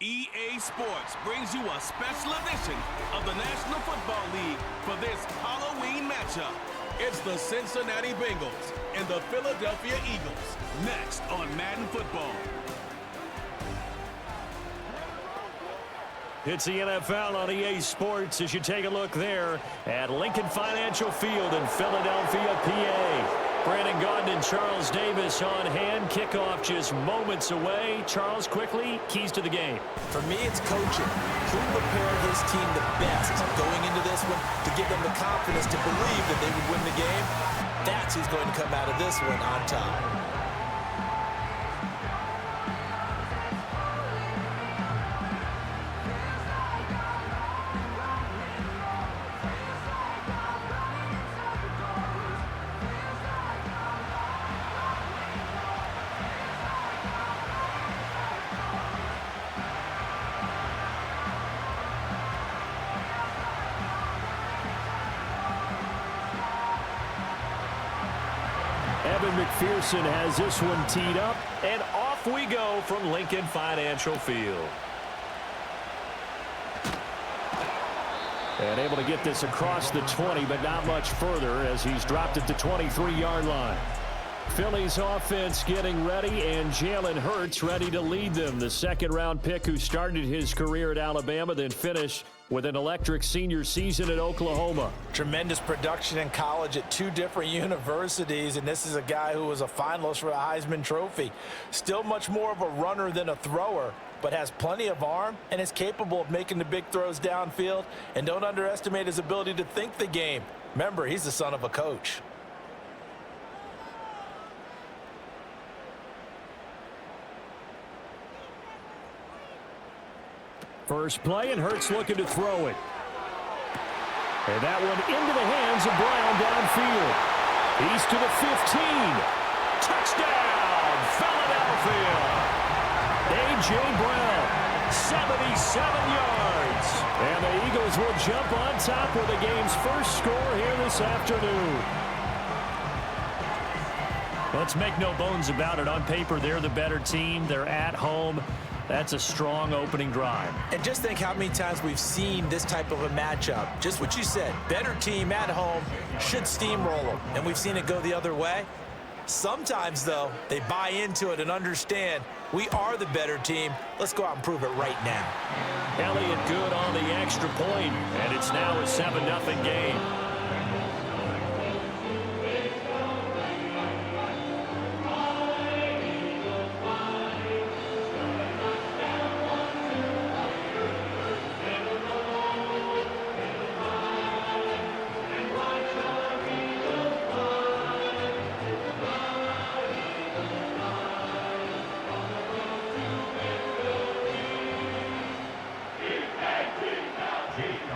EA Sports brings you a special edition of the National Football League for this Halloween matchup. It's the Cincinnati Bengals and the Philadelphia Eagles, next on Madden Football. It's the NFL on EA Sports as you take a look there at Lincoln Financial Field in Philadelphia, PA. Brandon Gaudin and Charles Davis on hand. Kickoff just moments away. Charles, quickly, keys to the game. For me, it's coaching. Who prepared his team the best going into this one to give them the confidence to believe that they would win the game? That's who's going to come out of this one on top. McPherson has this one teed up, and off we go from Lincoln Financial Field. And able to get this across the 20, but not much further as he's dropped at the 23-yard line. Philly's offense getting ready, and Jalen Hurts ready to lead them. The second-round pick who started his career at Alabama, then finished with an electric senior season at Oklahoma. Tremendous production in college at two different universities, and this is a guy who was a finalist for the Heisman Trophy. Still much more of a runner than a thrower, but has plenty of arm and is capable of making the big throws downfield. And don't underestimate his ability to think the game. Remember, he's the son of a coach. First play, and Hurts looking to throw it. And that one into the hands of Brown downfield. He's to the 15. Touchdown, Philadelphia. A.J. Brown, 77 yards. And the Eagles will jump on top with the game's first score here this afternoon. Let's make no bones about it. On paper, they're the better team. They're at home. That's a strong opening drive. And just think how many times we've seen this type of a matchup. Just what you said, better team at home should steamroll them. And we've seen it go the other way. Sometimes, though, they buy into it and understand we are the better team. Let's go out and prove it right now. Elliott good on the extra point, and it's now a 7-0 game.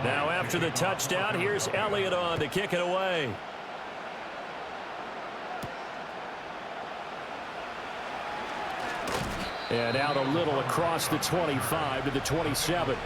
Now after the touchdown, here's Elliott on to kick it away. And out a little across the 25 to the 27.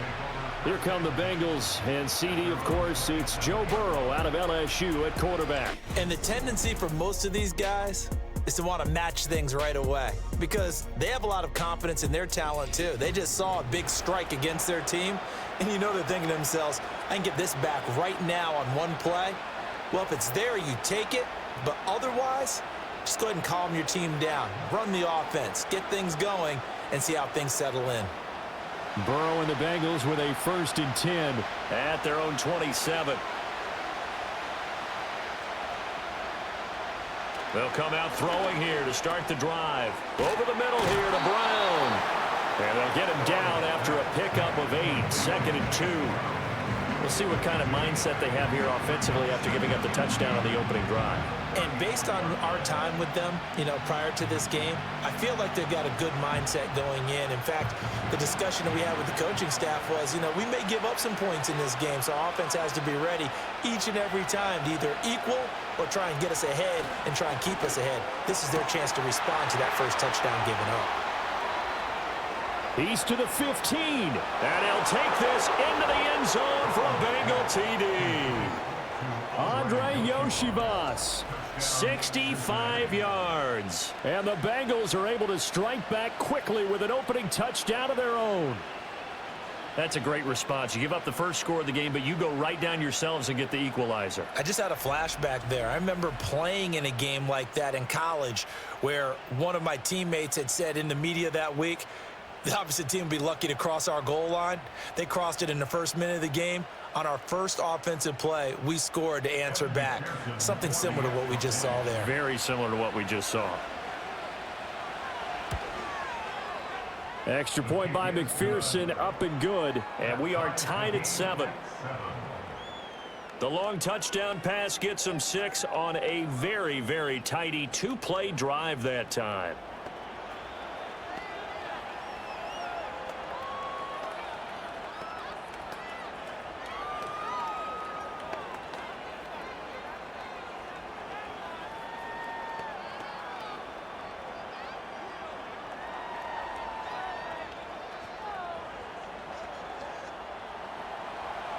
Here come the Bengals, and CD, of course, it's Joe Burrow out of LSU at quarterback. And the tendency for most of these guys is to want to match things right away because they have a lot of confidence in their talent too. They just saw a big strike against their team, and you know they're thinking to themselves, I can get this back right now on one play. Well, if it's there, you take it, but otherwise, just go ahead and calm your team down. Run the offense, get things going, and see how things settle in. Burrow and the Bengals with a 1st and 10 at their own 27. They'll come out throwing here to start the drive. Over the middle here to Brown. And they'll get him down after a pickup of 8, 2nd and 2. We'll see what kind of mindset they have here offensively after giving up the touchdown on the opening drive. And based on our time with them, prior to this game, I feel like they've got a good mindset going in. In fact, the discussion that we had with the coaching staff was, we may give up some points in this game, so our offense has to be ready each and every time to either equal or try and get us ahead and try and keep us ahead. This is their chance to respond to that first touchdown given up. He's to the 15, and he'll take this into the end zone for a Bengal TD. Andre Yoshibas, 65 yards. And the Bengals are able to strike back quickly with an opening touchdown of their own. That's a great response. You give up the first score of the game, but you go right down yourselves and get the equalizer. I just had a flashback there. I remember playing in a game like that in college where one of my teammates had said in the media that week, the opposite team would be lucky to cross our goal line. They crossed it in the first minute of the game. On our first offensive play, we scored to answer back. Something similar to what we just saw there. Very similar to what we just saw. Extra point by McPherson, up and good, and we are tied at 7. The long touchdown pass gets them 6 on a very, very tidy 2-play drive that time.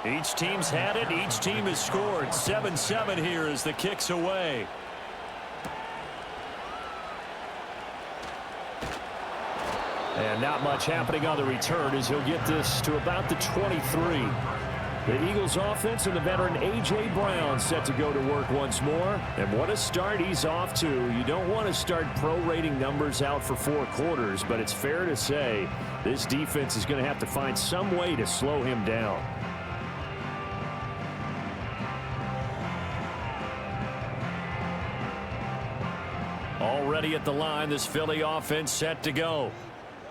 Each team's had it. Each team has scored. 7-7 here as the kick's away. And not much happening on the return as he'll get this to about the 23. The Eagles offense and the veteran A.J. Brown set to go to work once more. And what a start he's off to. You don't want to start prorating numbers out for 4 quarters, but it's fair to say this defense is going to have to find some way to slow him down. Already at the line, this Philly offense set to go.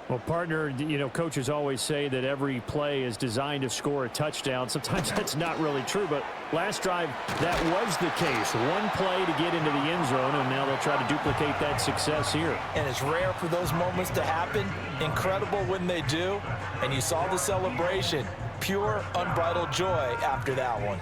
Well, partner, you know, coaches always say that every play is designed to score a touchdown. Sometimes that's not really true, but last drive, that was the case. One play to get into the end zone, and now they'll try to duplicate that success here. And it's rare for those moments to happen. Incredible when they do. And you saw the celebration. Pure, unbridled joy after that one.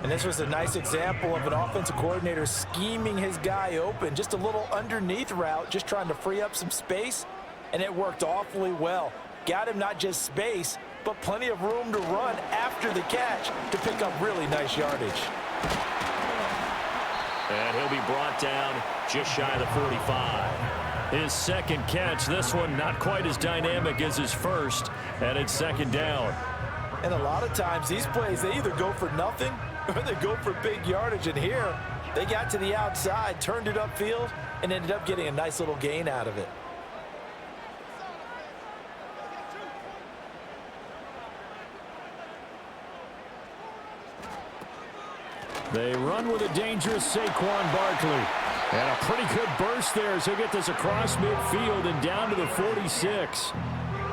And this was a nice example of an offensive coordinator scheming his guy open. Just a little underneath route, just trying to free up some space. And it worked awfully well. Got him not just space, but plenty of room to run after the catch to pick up really nice yardage. And he'll be brought down just shy of the 45. His second catch, this one not quite as dynamic as his first, and it's second down. And a lot of times these plays, they either go for nothing or they go for big yardage. And here, they got to the outside, turned it upfield, and ended up getting a nice little gain out of it. They run with a dangerous Saquon Barkley. And a pretty good burst there as he'll get this across midfield and down to the 46.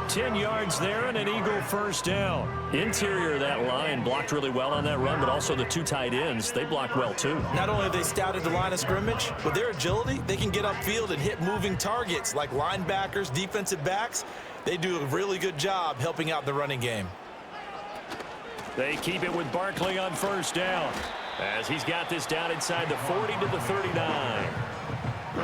10 yards there and an Eagle first down. Interior of that line blocked really well on that run, but also the 2 tight ends, they blocked well too. Not only have they scouted the line of scrimmage, with their agility, they can get upfield and hit moving targets like linebackers, defensive backs. They do a really good job helping out the running game. They keep it with Barkley on first down as he's got this down inside the 40 to the 39.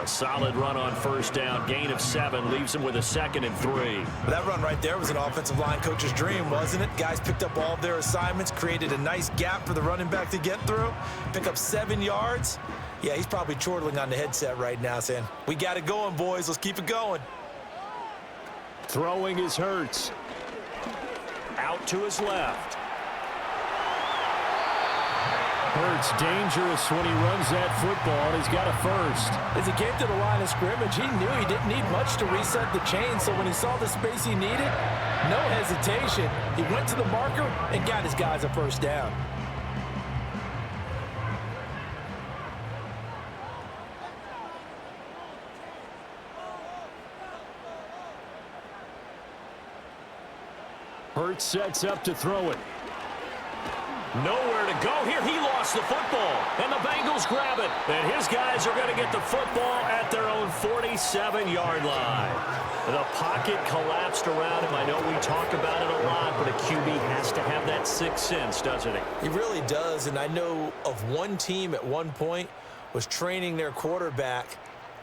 A solid run on first down. Gain of 7 leaves him with a 2nd and 3. That run right there was an offensive line coach's dream, wasn't it? Guys picked up all of their assignments, created a nice gap for the running back to get through, pick up 7 yards. Yeah, he's probably chortling on the headset right now saying, we got it going, boys. Let's keep it going. Throwing is Hurts. Out to his left. Hurts dangerous when he runs that football. He's got a first. As he came to the line of scrimmage, he knew he didn't need much to reset the chain, so when he saw the space he needed, no hesitation. He went to the marker and got his guys a first down. Hurts sets up to throw it. Nowhere to go here. He lost the football, and the Bengals grab it. And his guys are going to get the football at their own 47-yard line. The pocket collapsed around him. I know we talk about it a lot, but a QB has to have that 6th sense, doesn't he? He really does, and I know of one team at one point was training their quarterback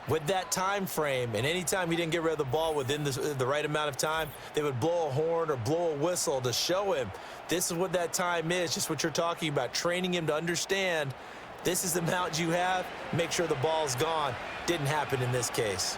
with that time frame, and anytime he didn't get rid of the ball within the right amount of time, they would blow a horn or blow a whistle to show him this is what that time is, just what you're talking about, training him to understand this is the amount you have, make sure the ball's gone. Didn't happen in this case.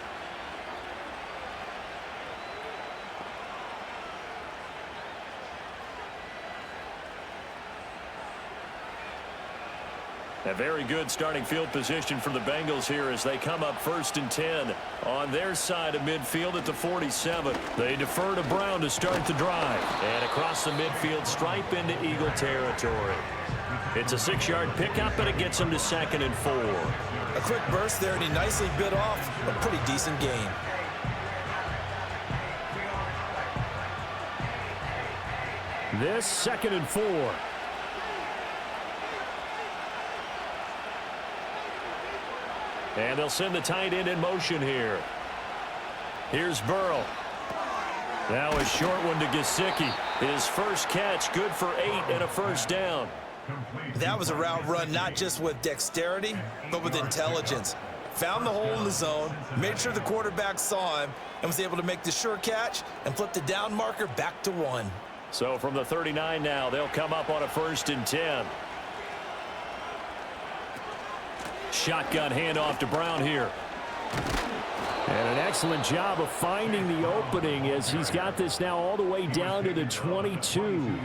A very good starting field position for the Bengals here as they come up 1st and 10 on their side of midfield at the 47. They defer to Brown to start the drive. And across the midfield stripe into Eagle territory. It's a 6-yard pickup, but it gets him to 2nd and 4. A quick burst there, and he nicely bit off a pretty decent gain. This 2nd and 4. And they'll send the tight end in motion here. Here's Burrow. Now a short one to Gesicki. His first catch, good for 8 and a first down. That was a route run not just with dexterity, but with intelligence. Found the hole in the zone, made sure the quarterback saw him, and was able to make the sure catch and flip the down marker back to 1. So from the 39 now, they'll come up on a 1st and 10. Shotgun handoff to Brown here. And an excellent job of finding the opening as he's got this now all the way down to the 22.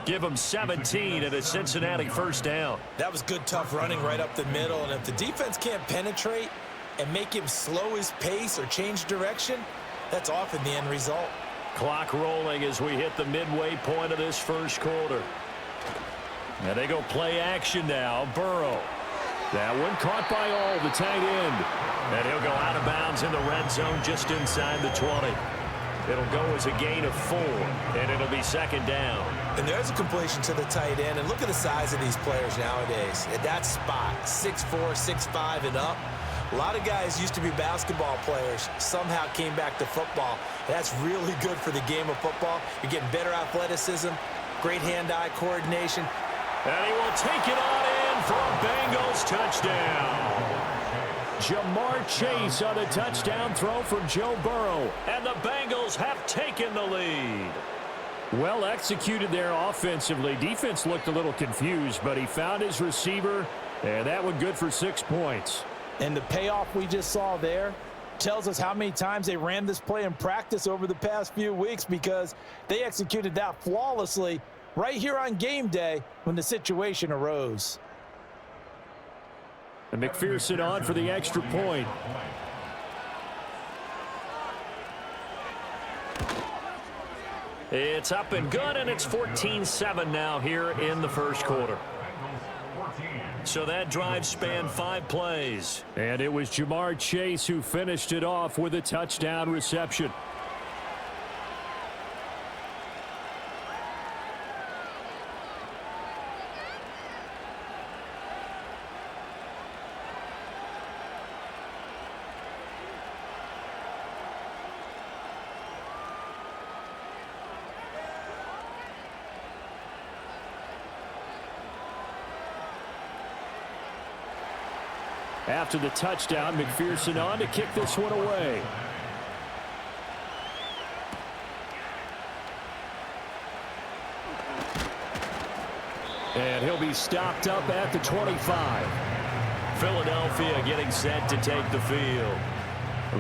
Give him 17 and a Cincinnati first down. That was good, tough running right up the middle. And if the defense can't penetrate and make him slow his pace or change direction, that's often the end result. Clock rolling as we hit the midway point of this first quarter. And they go play action now. Burrow. That one caught by all, the tight end. And he'll go out of bounds in the red zone just inside the 20. It'll go as a gain of 4, and it'll be 2nd down. And there's a completion to the tight end. And look at the size of these players nowadays. At that spot, 6'4", 6'5", and up. A lot of guys used to be basketball players, somehow came back to football. And that's really good for the game of football. You're getting better athleticism, great hand-eye coordination. And he will take it on in for a Bengals touchdown. Jamar Chase on a touchdown throw from Joe Burrow. And the Bengals have taken the lead. Well executed there offensively. Defense looked a little confused, but he found his receiver, and that one good for 6 points. And the payoff we just saw there tells us how many times they ran this play in practice over the past few weeks, because they executed that flawlessly right here on game day when the situation arose. And McPherson on for the extra point. It's up and good, and it's 14-7 now here in the first quarter. So that drive spanned 5 plays. And it was Jamar Chase who finished it off with a touchdown reception. After the touchdown, McPherson on to kick this one away. And he'll be stopped up at the 25. Philadelphia getting set to take the field.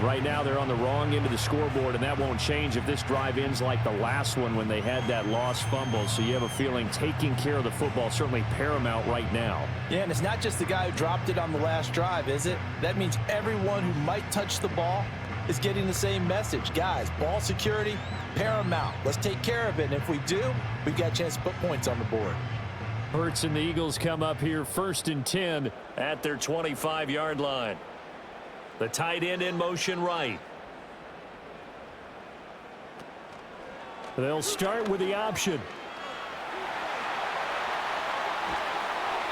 Right now they're on the wrong end of the scoreboard, and that won't change if this drive ends like the last one when they had that lost fumble. So you have a feeling taking care of the football certainly paramount right now. Yeah, and it's not just the guy who dropped it on the last drive, is it? That means everyone who might touch the ball is getting the same message. Guys, ball security, paramount. Let's take care of it, and if we do, we've got a chance to put points on the board. Hurts and the Eagles come up here 1st and 10 at their 25-yard line. The tight end in motion right. They'll start with the option.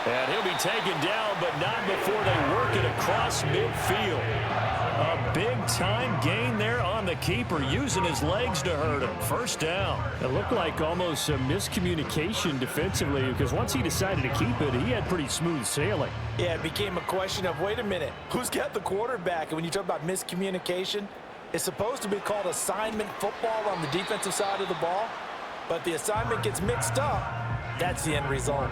And he'll be taken down, but not before they work it across midfield. A big-time gain there on the keeper, using his legs to hurt him. First down. It looked like almost a miscommunication defensively, because once he decided to keep it, he had pretty smooth sailing. Yeah, it became a question of, wait a minute, who's got the quarterback? And when you talk about miscommunication, it's supposed to be called assignment football on the defensive side of the ball, but the assignment gets mixed up. That's the end result.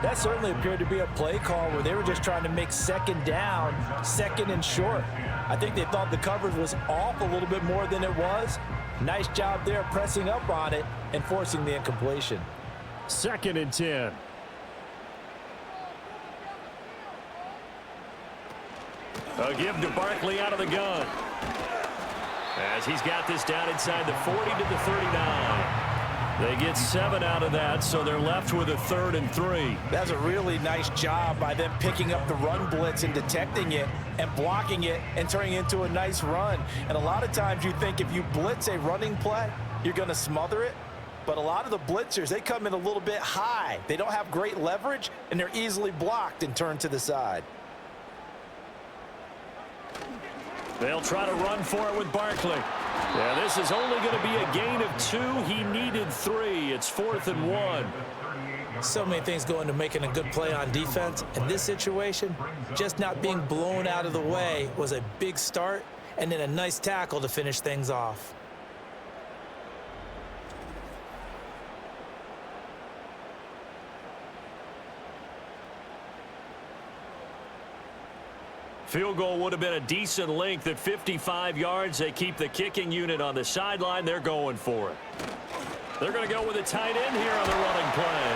That certainly appeared to be a play call where they were just trying to make 2nd down, 2nd and short. I think they thought the coverage was off a little bit more than it was. Nice job there pressing up on it and forcing the incompletion. 2nd and 10. A give to Barkley out of the gun. As he's got this down inside the 40 to the 39. They get 7 out of that, so they're left with a 3rd and 3. That's a really nice job by them picking up the run blitz and detecting it and blocking it and turning it into a nice run. And a lot of times you think if you blitz a running play, you're going to smother it. But a lot of the blitzers, they come in a little bit high. They don't have great leverage, and they're easily blocked and turned to the side. They'll try to run for it with Barkley. Yeah, this is only going to be a gain of 2. He needed 3. It's 4th and 1. So many things go into making a good play on defense. In this situation, just not being blown out of the way was a big start, and then a nice tackle to finish things off. Field goal would have been a decent length at 55 yards. They keep the kicking unit on the sideline. They're going for it. They're going to go with a tight end here on the running play.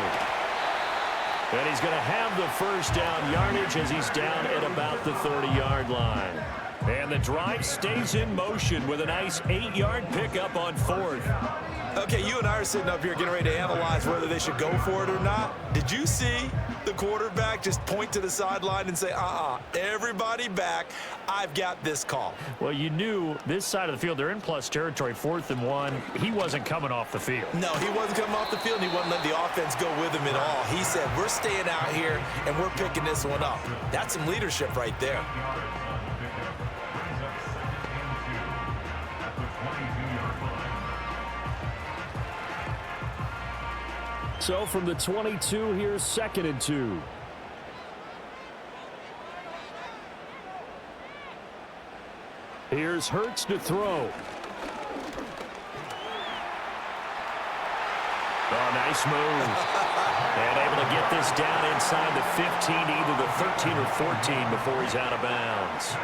And he's going to have the first down yardage as he's down at about the 30-yard line. And the drive stays in motion with a nice 8-yard pickup on 4th. Okay, you and I are sitting up here getting ready to analyze whether they should go for it or not. Did you see the quarterback just point to the sideline and say, everybody back, I've got this call? Well, you knew this side of the field, they're in plus territory, 4th and 1. He wasn't coming off the field. No, he wasn't coming off the field, and he wasn't letting the offense go with him at all. He said, we're staying out here, and we're picking this one up. That's some leadership right there. So from the 22, here's 2nd and 2. Here's Hurts to throw. Oh, nice move. And able to get this down inside the 15, either the 13 or 14 before he's out of bounds.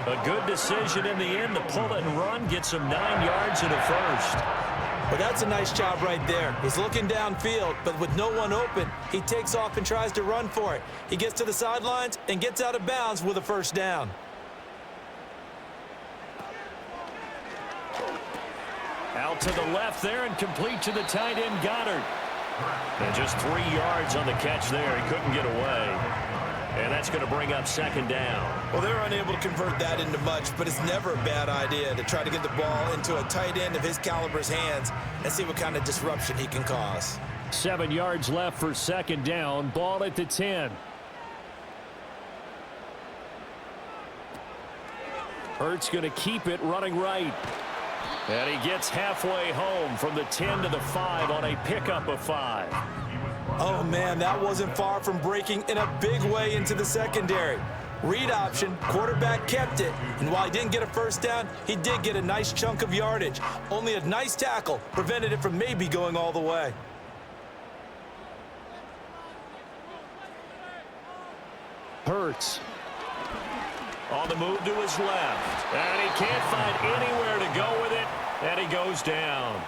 A good decision in the end to pull it and run, gets him 9 yards and a first. Well, that's a nice job right there. He's looking downfield, but with no one open, he takes off and tries to run for it. He gets to the sidelines and gets out of bounds with a first down. Out to the left there and complete to the tight end, Goddard. And just 3 yards on the catch there. He couldn't get away. And that's going to bring up 2nd down. Well, they're unable to convert that into much, but it's never a bad idea to try to get the ball into a tight end of his caliber's hands and see what kind of disruption he can cause. 7 yards left for 2nd down. Ball at the 10. Hurts going to keep it running right. And he gets halfway home from the 10 to the 5 on a pickup of 5. Oh, man, that wasn't far from breaking in a big way into the secondary. Read option, quarterback kept it, and while he didn't get a first down, he did get a nice chunk of yardage. Only a nice tackle prevented it from maybe going all the way. Hurts on the move to his left, and he can't find anywhere to go with it, and he goes down.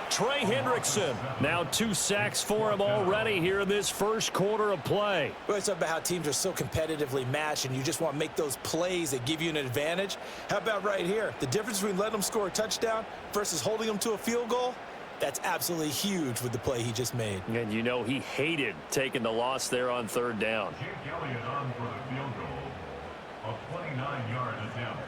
Trey Hendrickson, now 2 sacks for him already here in this first quarter of play. We always talk about how teams are so competitively matched and you just want to make those plays that give you an advantage. How about right here? The difference between letting them score a touchdown versus holding them to a field goal, that's absolutely huge with the play he just made. And you know he hated taking the loss there on 3rd down. Jake Elliott on for the field goal of 29-yard attempt.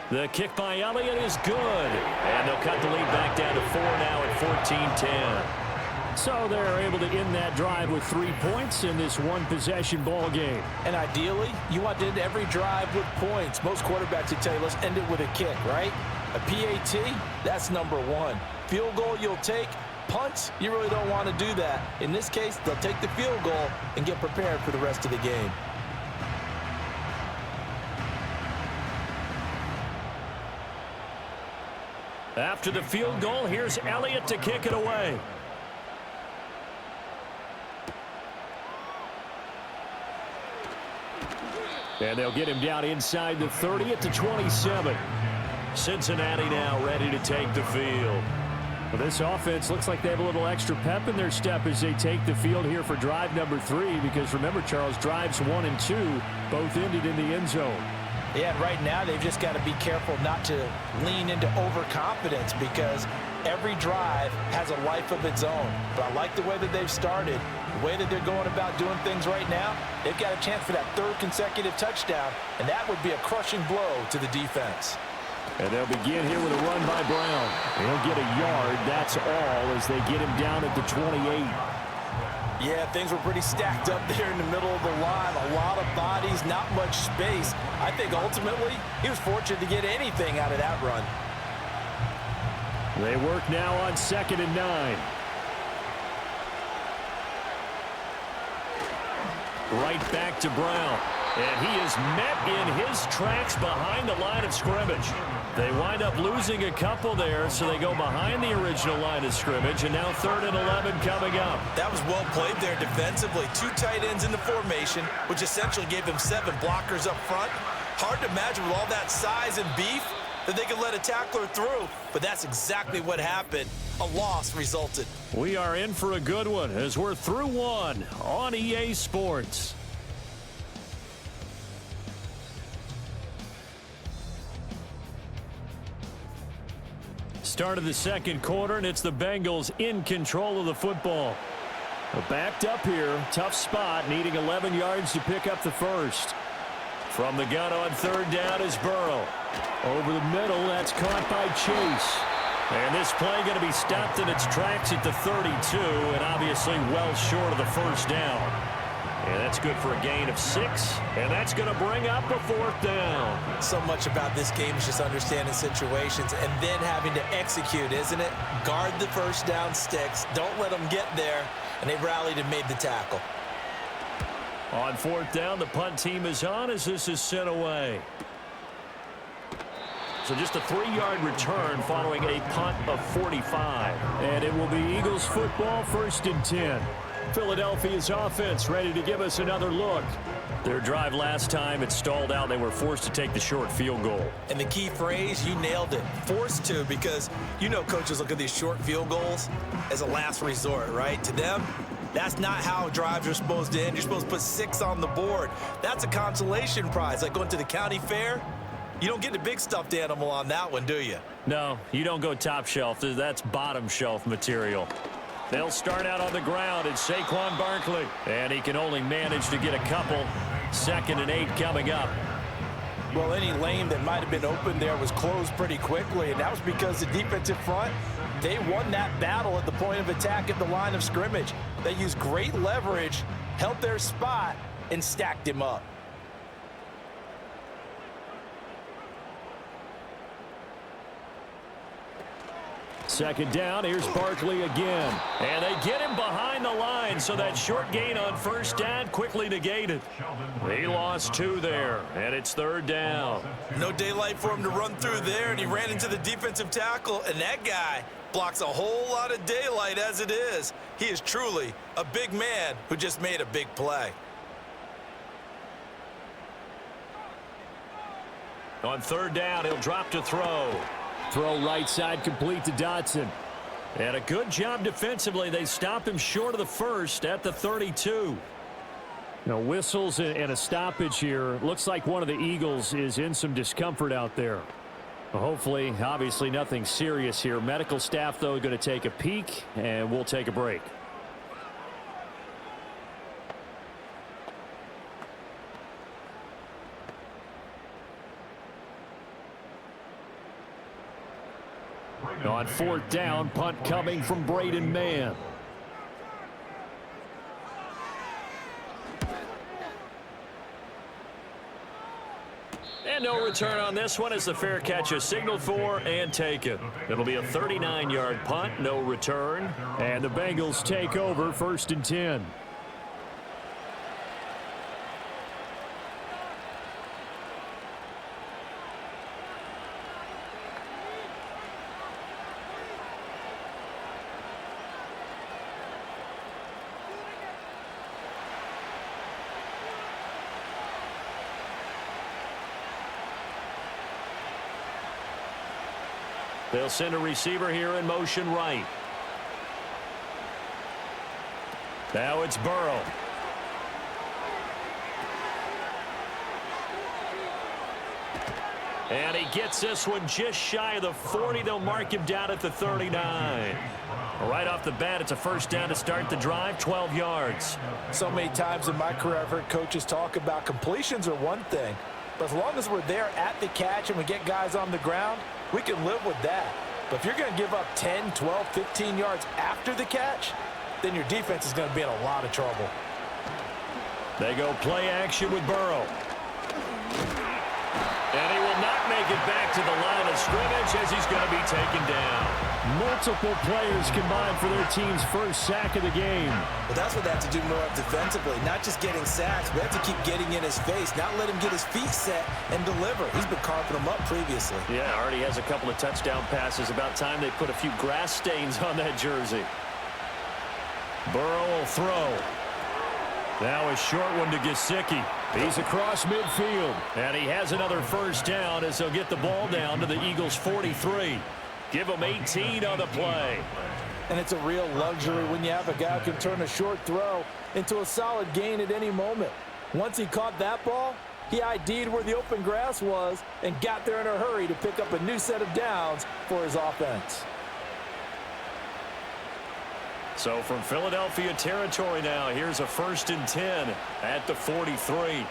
The kick by Elliott is good. And they'll cut the lead back down to 4 now at 14-10. So they're able to end that drive with 3 points in this one-possession ball game. And ideally, you want to end every drive with points. Most quarterbacks would tell you, let's end it with a kick, right? A PAT, that's number 1. Field goal you'll take. Punts, you really don't want to do that. In this case, they'll take the field goal and get prepared for the rest of the game. After the field goal, here's Elliott to kick it away. And they'll get him down inside the 30 at the 27. Cincinnati now ready to take the field. Well, this offense looks like they have a little extra pep in their step as they take the field here for drive number 3, because remember, Charles, drives 1 and 2 both ended in the end zone. Yeah, and right now they've just got to be careful not to lean into overconfidence, because every drive has a life of its own. But I like the way that they've started, the way that they're going about doing things right now. They've got a chance for that 3rd consecutive touchdown, and that would be a crushing blow to the defense. And they'll begin here with a run by Brown. He'll get a yard, that's all, as they get him down at the 28. Yeah, things were pretty stacked up there in the middle of the line. A lot of bodies, not much space. I think ultimately he was fortunate to get anything out of that run. They work now on 2nd and 9. Right back to Brown. And he is met in his tracks behind the line of scrimmage. They wind up losing a couple there, so they go behind the original line of scrimmage, and now 3rd and 11 coming up. That was well played there defensively. 2 tight ends in the formation, which essentially gave them 7 blockers up front. Hard to imagine with all that size and beef that they could let a tackler through, but that's exactly what happened. A loss resulted. We are in for a good one as we're through one on EA Sports. Start of the 2nd quarter, and it's the Bengals in control of the football. Backed up here, tough spot, needing 11 yards to pick up the 1st. From the gun on 3rd down is Burrow. Over the middle, that's caught by Chase. And this play going to be stopped in its tracks at the 32, and obviously well short of the 1st down. And that's good for a gain of 6, and that's going to bring up a 4th down. So much about this game is just understanding situations and then having to execute, isn't it? Guard the 1st down sticks. Don't let them get there. And they rallied and made the tackle. On 4th down, the punt team is on as this is sent away. So just a 3-yard return following a punt of 45. And it will be Eagles football, 1st and 10. Philadelphia's offense ready to give us another look. Their drive last time, it stalled out. They were forced to take the short field goal. And the key phrase, you nailed it. Forced to, because you know coaches look at these short field goals as a last resort, right? To them, that's not how drives are supposed to end. You're supposed to put 6 on the board. That's a consolation prize. Like going to the county fair, you don't get the big stuffed animal on that one, do you? No, you don't go top shelf. That's bottom shelf material. They'll start out on the ground, and Saquon Barkley. And he can only manage to get a couple. 2nd and 8 coming up. Well, any lane that might have been open there was closed pretty quickly, and that was because the defensive front, they won that battle at the point of attack at the line of scrimmage. They used great leverage, held their spot, and stacked him up. Second down, here's Barkley again. And they get him behind the line, so that short gain on 1st down quickly negated. He lost 2 there, and it's 3rd down. No daylight for him to run through there, and he ran into the defensive tackle, and that guy blocks a whole lot of daylight as it is. He is truly a big man who just made a big play. On 3rd down, he'll drop to throw. Throw right side complete to Dotson. And a good job defensively. They stop him short of the 1st at the 32. Now whistles and a stoppage here. Looks like one of the Eagles is in some discomfort out there. Well, hopefully, obviously nothing serious here. Medical staff, though, going to take a peek, and we'll take a break. On 4th down, punt coming from Braden Mann. And no return on this one as the fair catch is signaled for and taken. It'll be a 39-yard punt, no return. And the Bengals take over 1st and 10. They'll send a receiver here in motion right. Now it's Burrow. And he gets this one just shy of the 40. They'll mark him down at the 39. Right off the bat, it's a first down to start the drive, 12 yards. So many times in my career, I've heard coaches talk about completions are one thing. But as long as we're there at the catch and we get guys on the ground, we can live with that. But if you're going to give up 10, 12, 15 yards after the catch, then your defense is going to be in a lot of trouble. They go play action with Burrow. And he will not make it back to the line of scrimmage as he's going to be taken down. Multiple players combined for their team's first sack of the game. Well, that's what they have to do more of defensively. Not just getting sacks, but they have to keep getting in his face, not let him get his feet set and deliver. He's been carving them up previously. Yeah, already has a couple of touchdown passes. About time they put a few grass stains on that jersey. Burrow will throw. Now a short one to Gesicki. He's across midfield. And he has another first down as they'll get the ball down to the Eagles' 43. Give him 18 on the play. And it's a real luxury when you have a guy who can turn a short throw into a solid gain at any moment. Once he caught that ball, he ID'd where the open grass was and got there in a hurry to pick up a new set of downs for his offense. So from Philadelphia territory now, here's a 1st and 10 at the 43.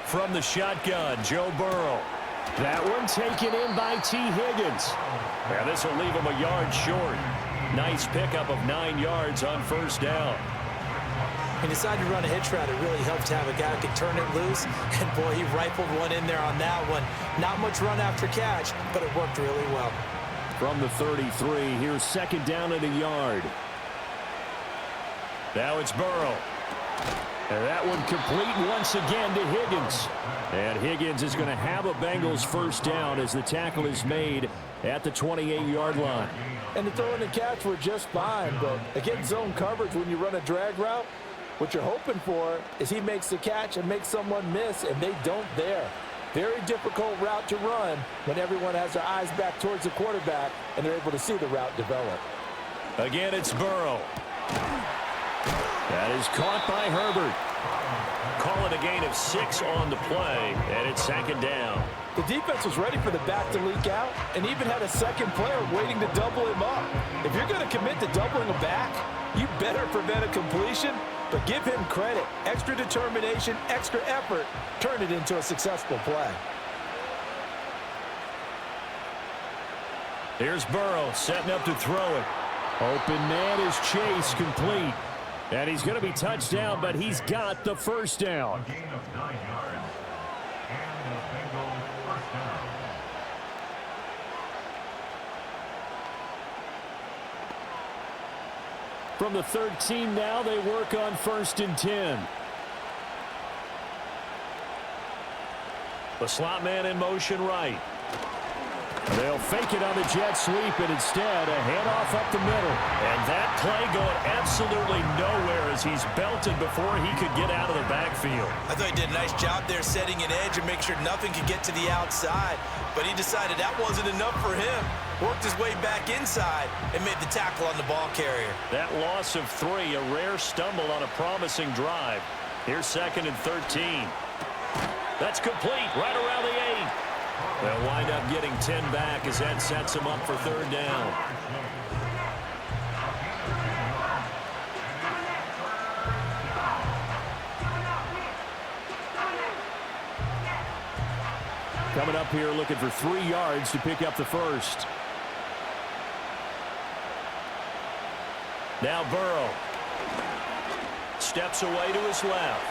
From the shotgun, Joe Burrow. That one taken in by T. Higgins. Now this will leave him a yard short. Nice pickup of 9 yards on first down. He decided to run a hitch route. It really helped to have a guy who could turn it loose. And, boy, he rifled one in there on that one. Not much run after catch, but it worked really well. From the 33, here's 2nd down and a yard. Now it's Burrow. And that one complete once again to Higgins. And Higgins is going to have a Bengals first down as the tackle is made at the 28-yard line. And the throw and the catch were just fine, but against zone coverage when you run a drag route, what you're hoping for is he makes the catch and makes someone miss, and they don't there. Very difficult route to run when everyone has their eyes back towards the quarterback and they're able to see the route develop. Again, it's Burrow. That is caught by Herbert. Call it a gain of 6 on the play, and it's 2nd down. The defense was ready for the back to leak out and even had a second player waiting to double him up. If you're going to commit to doubling a back, you better prevent a completion, but give him credit. Extra determination, extra effort, turn it into a successful play. Here's Burrow setting up to throw it. Open man is Chase, complete. And he's going to be touched down, but he's got the first down. A gain of 9 yards. And the Bengals first down. From the 13 now, they work on 1st and 10. The slot man in motion right. They'll fake it on the jet sweep, and instead a handoff up the middle. And that play going absolutely nowhere as he's belted before he could get out of the backfield. I thought he did a nice job there setting an edge and make sure nothing could get to the outside. But he decided that wasn't enough for him. Worked his way back inside and made the tackle on the ball carrier. That loss of 3, a rare stumble on a promising drive. Here's 2nd and 13. That's complete right around the 8. They'll wind up getting 10 back as that sets them up for 3rd down. Coming up here looking for 3 yards to pick up the first. Now Burrow steps away to his left.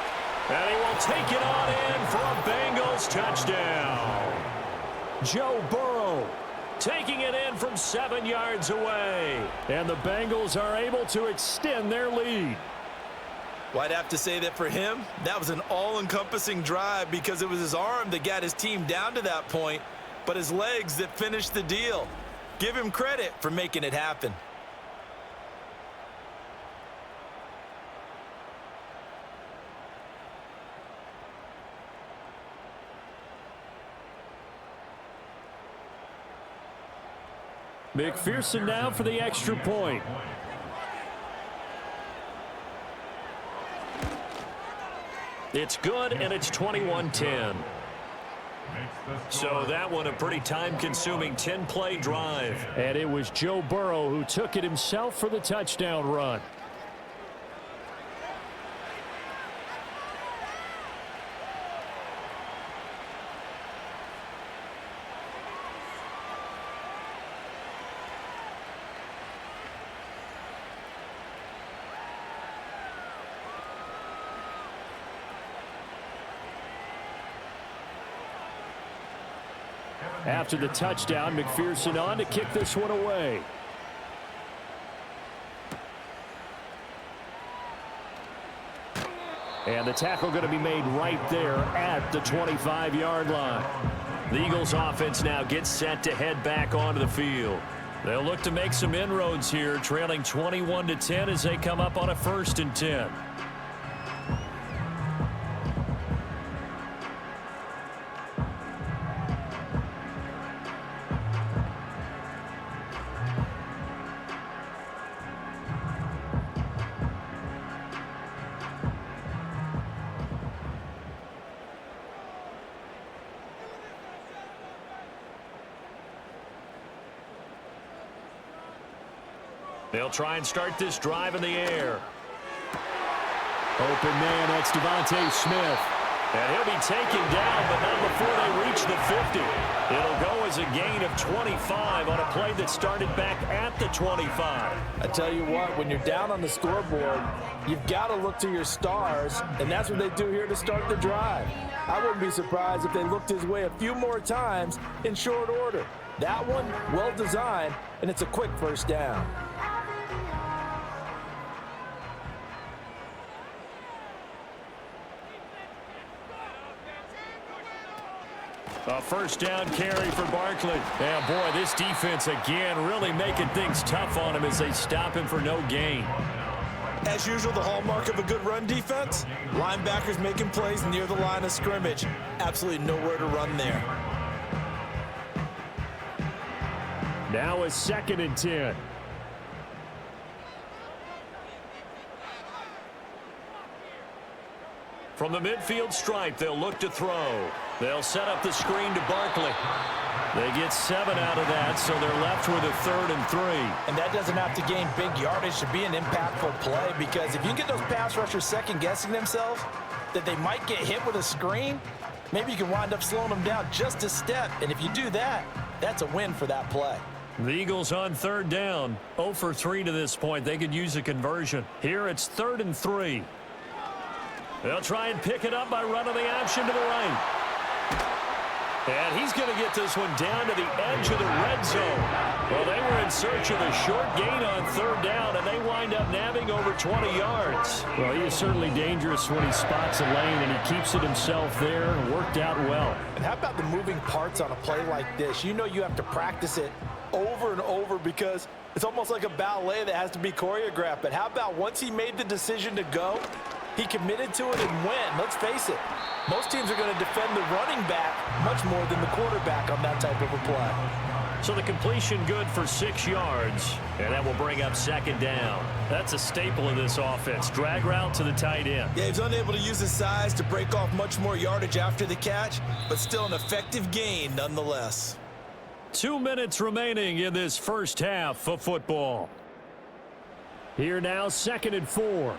And he will take it on in for a Bengals touchdown. Joe Burrow taking it in from 7 yards away. And the Bengals are able to extend their lead. Well, I'd have to say that for him, that was an all-encompassing drive because it was his arm that got his team down to that point, but his legs that finished the deal. Give him credit for making it happen. McPherson now for the extra point. It's good, and it's 21-10. So that one a pretty time-consuming 10-play drive. And it was Joe Burrow who took it himself for the touchdown run. After the touchdown, McPherson on to kick this one away. And the tackle going to be made right there at the 25-yard line. The Eagles offense now gets set to head back onto the field. They'll look to make some inroads here, trailing 21-10 as they come up on a 1st and 10. They'll try and start this drive in the air. Open man, that's Devontae Smith. And he'll be taken down, but not before they reach the 50. It'll go as a gain of 25 on a play that started back at the 25. I tell you what, when you're down on the scoreboard, you've got to look to your stars, and that's what they do here to start the drive. I wouldn't be surprised if they looked his way a few more times in short order. That one, well designed, and it's a quick 1st down. A 1st down carry for Barkley. And boy, this defense again really making things tough on him as they stop him for no gain. As usual, the hallmark of a good run defense, linebackers making plays near the line of scrimmage. Absolutely nowhere to run there. Now a 2nd and 10. From the midfield stripe, they'll look to throw. They'll set up the screen to Barkley. They get 7 out of that, so they're left with a 3rd and 3. And that doesn't have to gain big yardage to be an impactful play, because if you get those pass rushers second-guessing themselves that they might get hit with a screen, maybe you can wind up slowing them down just a step. And if you do that, that's a win for that play. The Eagles on 3rd down. 0 for 3 to this point. They could use a conversion. Here it's 3rd and 3. They'll try and pick it up by running the option to the right. And he's going to get this one down to the edge of the red zone. Well, they were in search of a short gain on 3rd down, and they wind up nabbing over 20 yards. Well, he is certainly dangerous when he spots a lane, and he keeps it himself there, and worked out well. And how about the moving parts on a play like this? You know you have to practice it over and over because it's almost like a ballet that has to be choreographed. But how about once he made the decision to go, he committed to it and went. Let's face it, most teams are going to defend the running back much more than the quarterback on that type of a play. So the completion good for 6 yards, and that will bring up 2nd down. That's a staple of this offense. Drag route to the tight end. Yeah, he's unable to use his size to break off much more yardage after the catch, but still an effective gain nonetheless. 2 minutes remaining in this 1st half of football. Here now, 2nd and 4.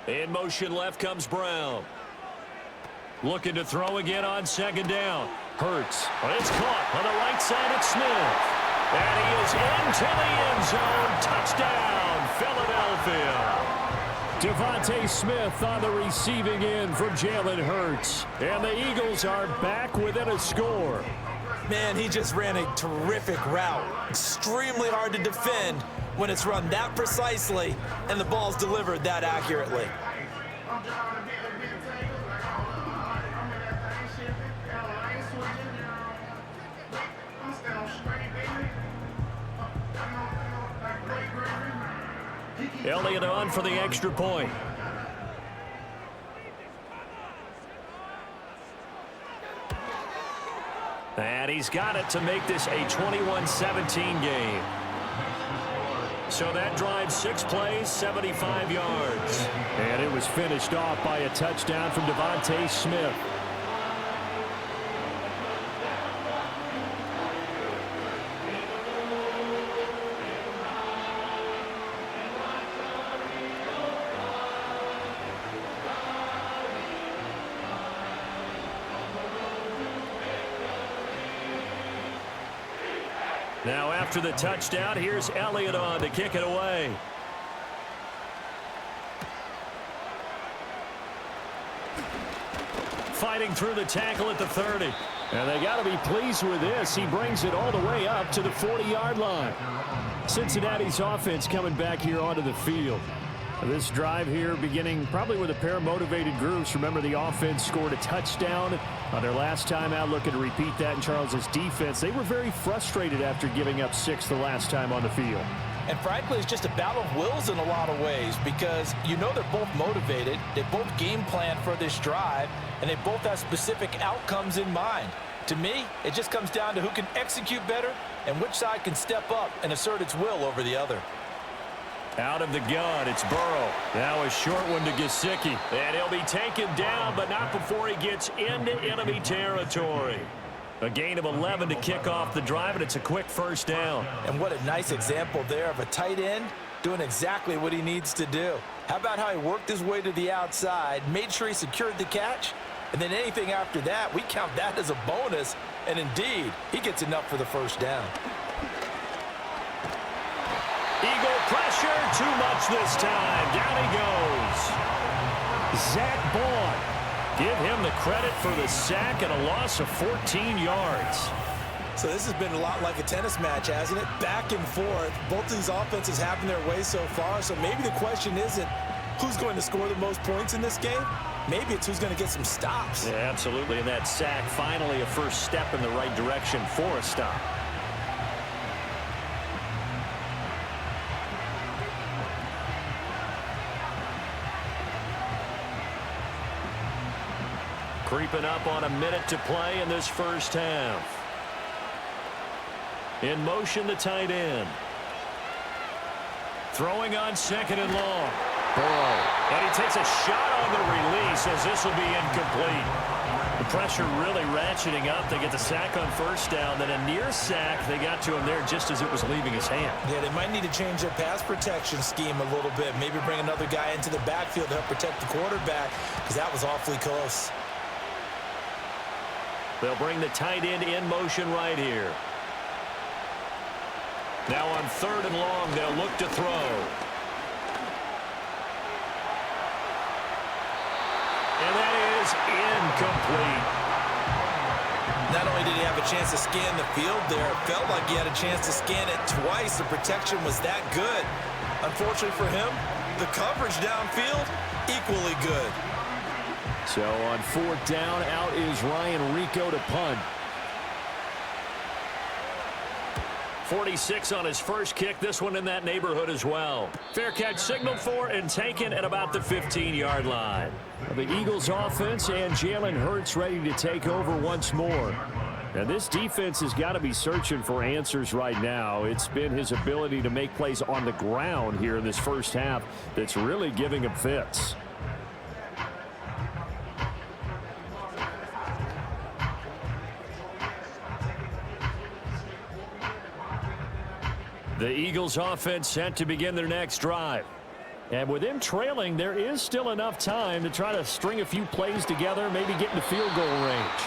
In motion left comes Brown. Looking to throw again on 2nd down. Hurts. It's caught on the right side of Smith. And he is into the end zone. Touchdown, Philadelphia. Devontae Smith on the receiving end from Jalen Hurts. And the Eagles are back within a score. Man, he just ran a terrific route. Extremely hard to defend when it's run that precisely and the ball's delivered that accurately. Elliott on for the extra point. And he's got it to make this a 21-17 game. So that drive, 6 plays, 75 yards. And it was finished off by a touchdown from Devontae Smith. Now after the touchdown, here's Elliott on to kick it away. Fighting through the tackle at the 30. And they got to be pleased with this. He brings it all the way up to the 40-yard line. Cincinnati's offense coming back here onto the field. This drive here beginning probably with a pair of motivated groups. Remember, the offense scored a touchdown on their last time out, looking to repeat that in Charles's defense. They were very frustrated after giving up 6 the last time on the field. And frankly, it's just a battle of wills in a lot of ways because you know they're both motivated. They both game plan for this drive, and they both have specific outcomes in mind. To me, it just comes down to who can execute better and which side can step up and assert its will over the other. Out of the gun, it's Burrow. Now a short one to Gesicki. And he'll be taken down, but not before he gets into enemy territory. A gain of 11 to kick off the drive, and it's a quick first down. And what a nice example there of a tight end doing exactly what he needs to do. How about how he worked his way to the outside, made sure he secured the catch, and then anything after that, we count that as a bonus. And indeed, he gets enough for the first down. Eagle pressure, too much this time. Down he goes. Zach Bond. Give him the credit for the sack and a loss of 14 yards. So this has been a lot like a tennis match, hasn't it? Back and forth. Both of these offenses having their way so far. So maybe the question isn't who's going to score the most points in this game. Maybe it's who's going to get some stops. Yeah, absolutely. And that sack, finally a first step in the right direction for a stop. Creeping up on a minute to play in this first half. In motion, the tight end. Throwing on 2nd and long. Burrow. And he takes a shot on the release as this will be incomplete. The pressure really ratcheting up. They get the sack on first down. Then a near sack. They got to him there just as it was leaving his hand. Yeah, they might need to change their pass protection scheme a little bit. Maybe bring another guy into the backfield to help protect the quarterback because that was awfully close. They'll bring the tight end in motion right here. Now on 3rd and long, they'll look to throw. And that is incomplete. Not only did he have a chance to scan the field there, it felt like he had a chance to scan it twice. The protection was that good. Unfortunately for him, the coverage downfield, equally good. So on 4th down, out is Ryan Rico to punt. 46 on his first kick. This one in that neighborhood as well. Fair catch signaled for and taken at about the 15-yard line. The Eagles offense and Jalen Hurts ready to take over once more. And this defense has got to be searching for answers right now. It's been his ability to make plays on the ground here in this first half that's really giving him fits. The Eagles offense set to begin their next drive. And with them trailing, there is still enough time to try to string a few plays together, maybe get into field goal range.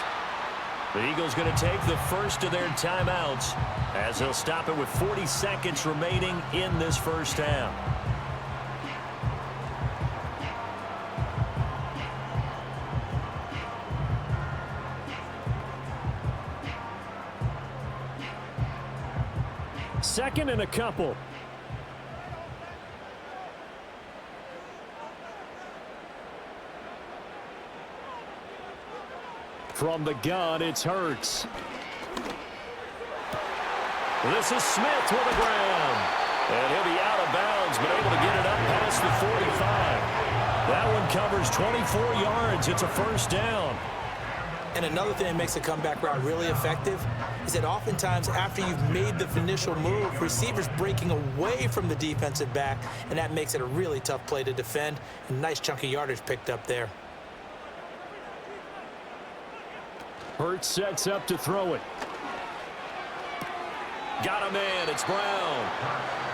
The Eagles going to take the first of their timeouts as they'll stop it with 40 seconds remaining in this first half. Second and a couple. From the gun, it's Hurts. This is Smith with the ground. And he'll be out of bounds, but able to get it up past the 45. That one covers 24 yards. It's a first down. And another thing that makes a comeback route really effective is that oftentimes after you've made the initial move, receivers breaking away from the defensive back, and that makes it a really tough play to defend. A nice chunk of yardage picked up there. Hurts sets up to throw it. Got a man. It's Brown.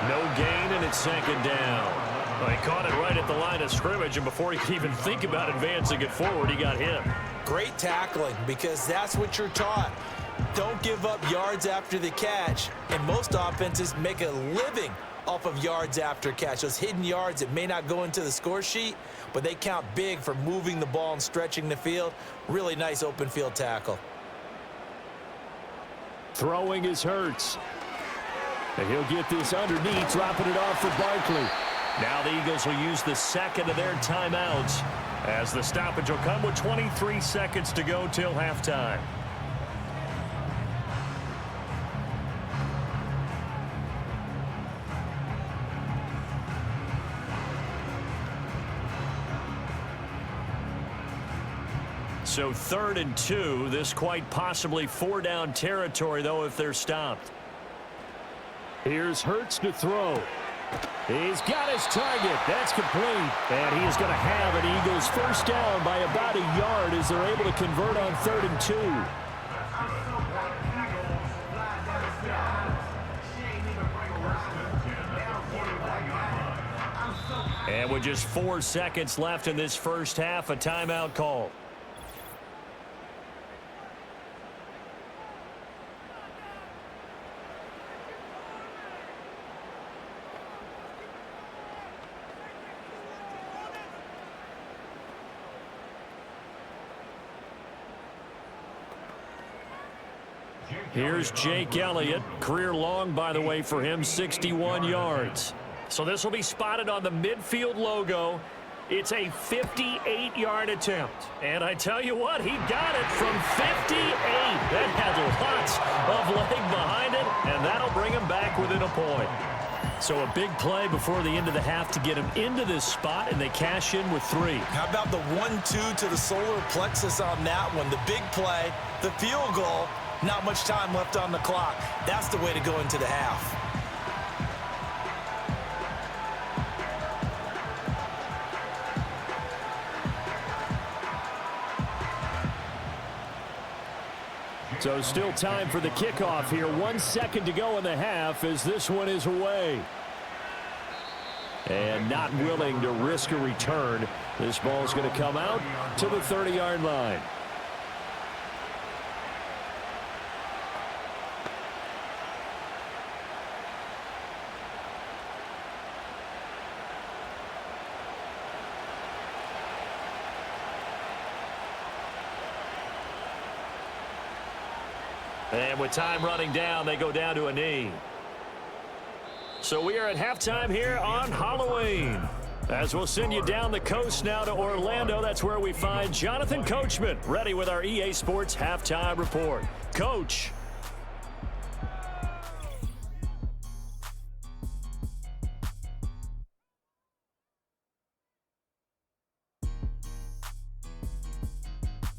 No gain, and it's second down. Well, he caught it right at the line of scrimmage, and before he could even think about advancing it forward, he got hit. Great tackling, because that's what you're taught. Don't give up yards after the catch, and most offenses make a living off of yards after catch. Those hidden yards that may not go into the score sheet, but they count big for moving the ball and stretching the field. Really nice open field tackle. Throwing is Hurts. And he'll get this underneath, dropping it off for Barkley. Now the Eagles will use the second of their timeouts, as the stoppage will come with 23 seconds to go till halftime. So 3rd and 2. This quite possibly 4-down territory, though, if they're stopped. Here's Hurts to throw. He's got his target. That's complete. And he is going to have an Eagles first down by about a yard as they're able to convert on 3rd and 2. And with just 4 seconds left in this first half, a timeout call. Here's Jake Elliott. Career long, by the way, for him, 61 yards. So this will be spotted on the midfield logo. It's a 58-yard attempt. And I tell you what, he got it from 58. That had lots of leg behind it, and that'll bring him back within a point. So a big play before the end of the half to get him into this spot, and they cash in with 3. How about the 1-2 to the solar plexus on that one? The big play, the field goal. Not much time left on the clock. That's the way to go into the half. So still time for the kickoff here. 1 second to go in the half as this one is away. And not willing to risk a return. This ball's going to come out to the 30-yard line. And with time running down, they go down to a knee. So we are at halftime here on Halloween. As we'll send you down the coast now to Orlando, that's where we find Jonathan Coachman ready with our EA Sports Halftime Report. Coach.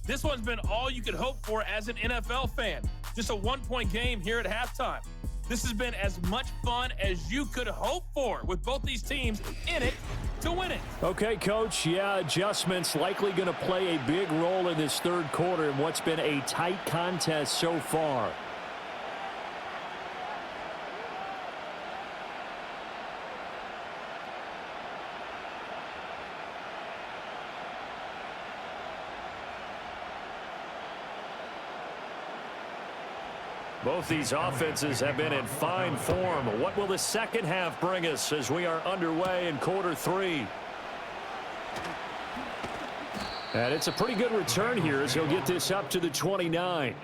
This one's been all you could hope for as an NFL fan. Just a one-point game here at halftime. This has been as much fun as you could hope for with both these teams in it to win it. Okay, Coach. Yeah, adjustments likely going to play a big role in this third quarter in what's been a tight contest so far. Both these offenses have been in fine form. What will the second half bring us as we are underway in quarter 3? And it's a pretty good return here as he'll get this up to the 29.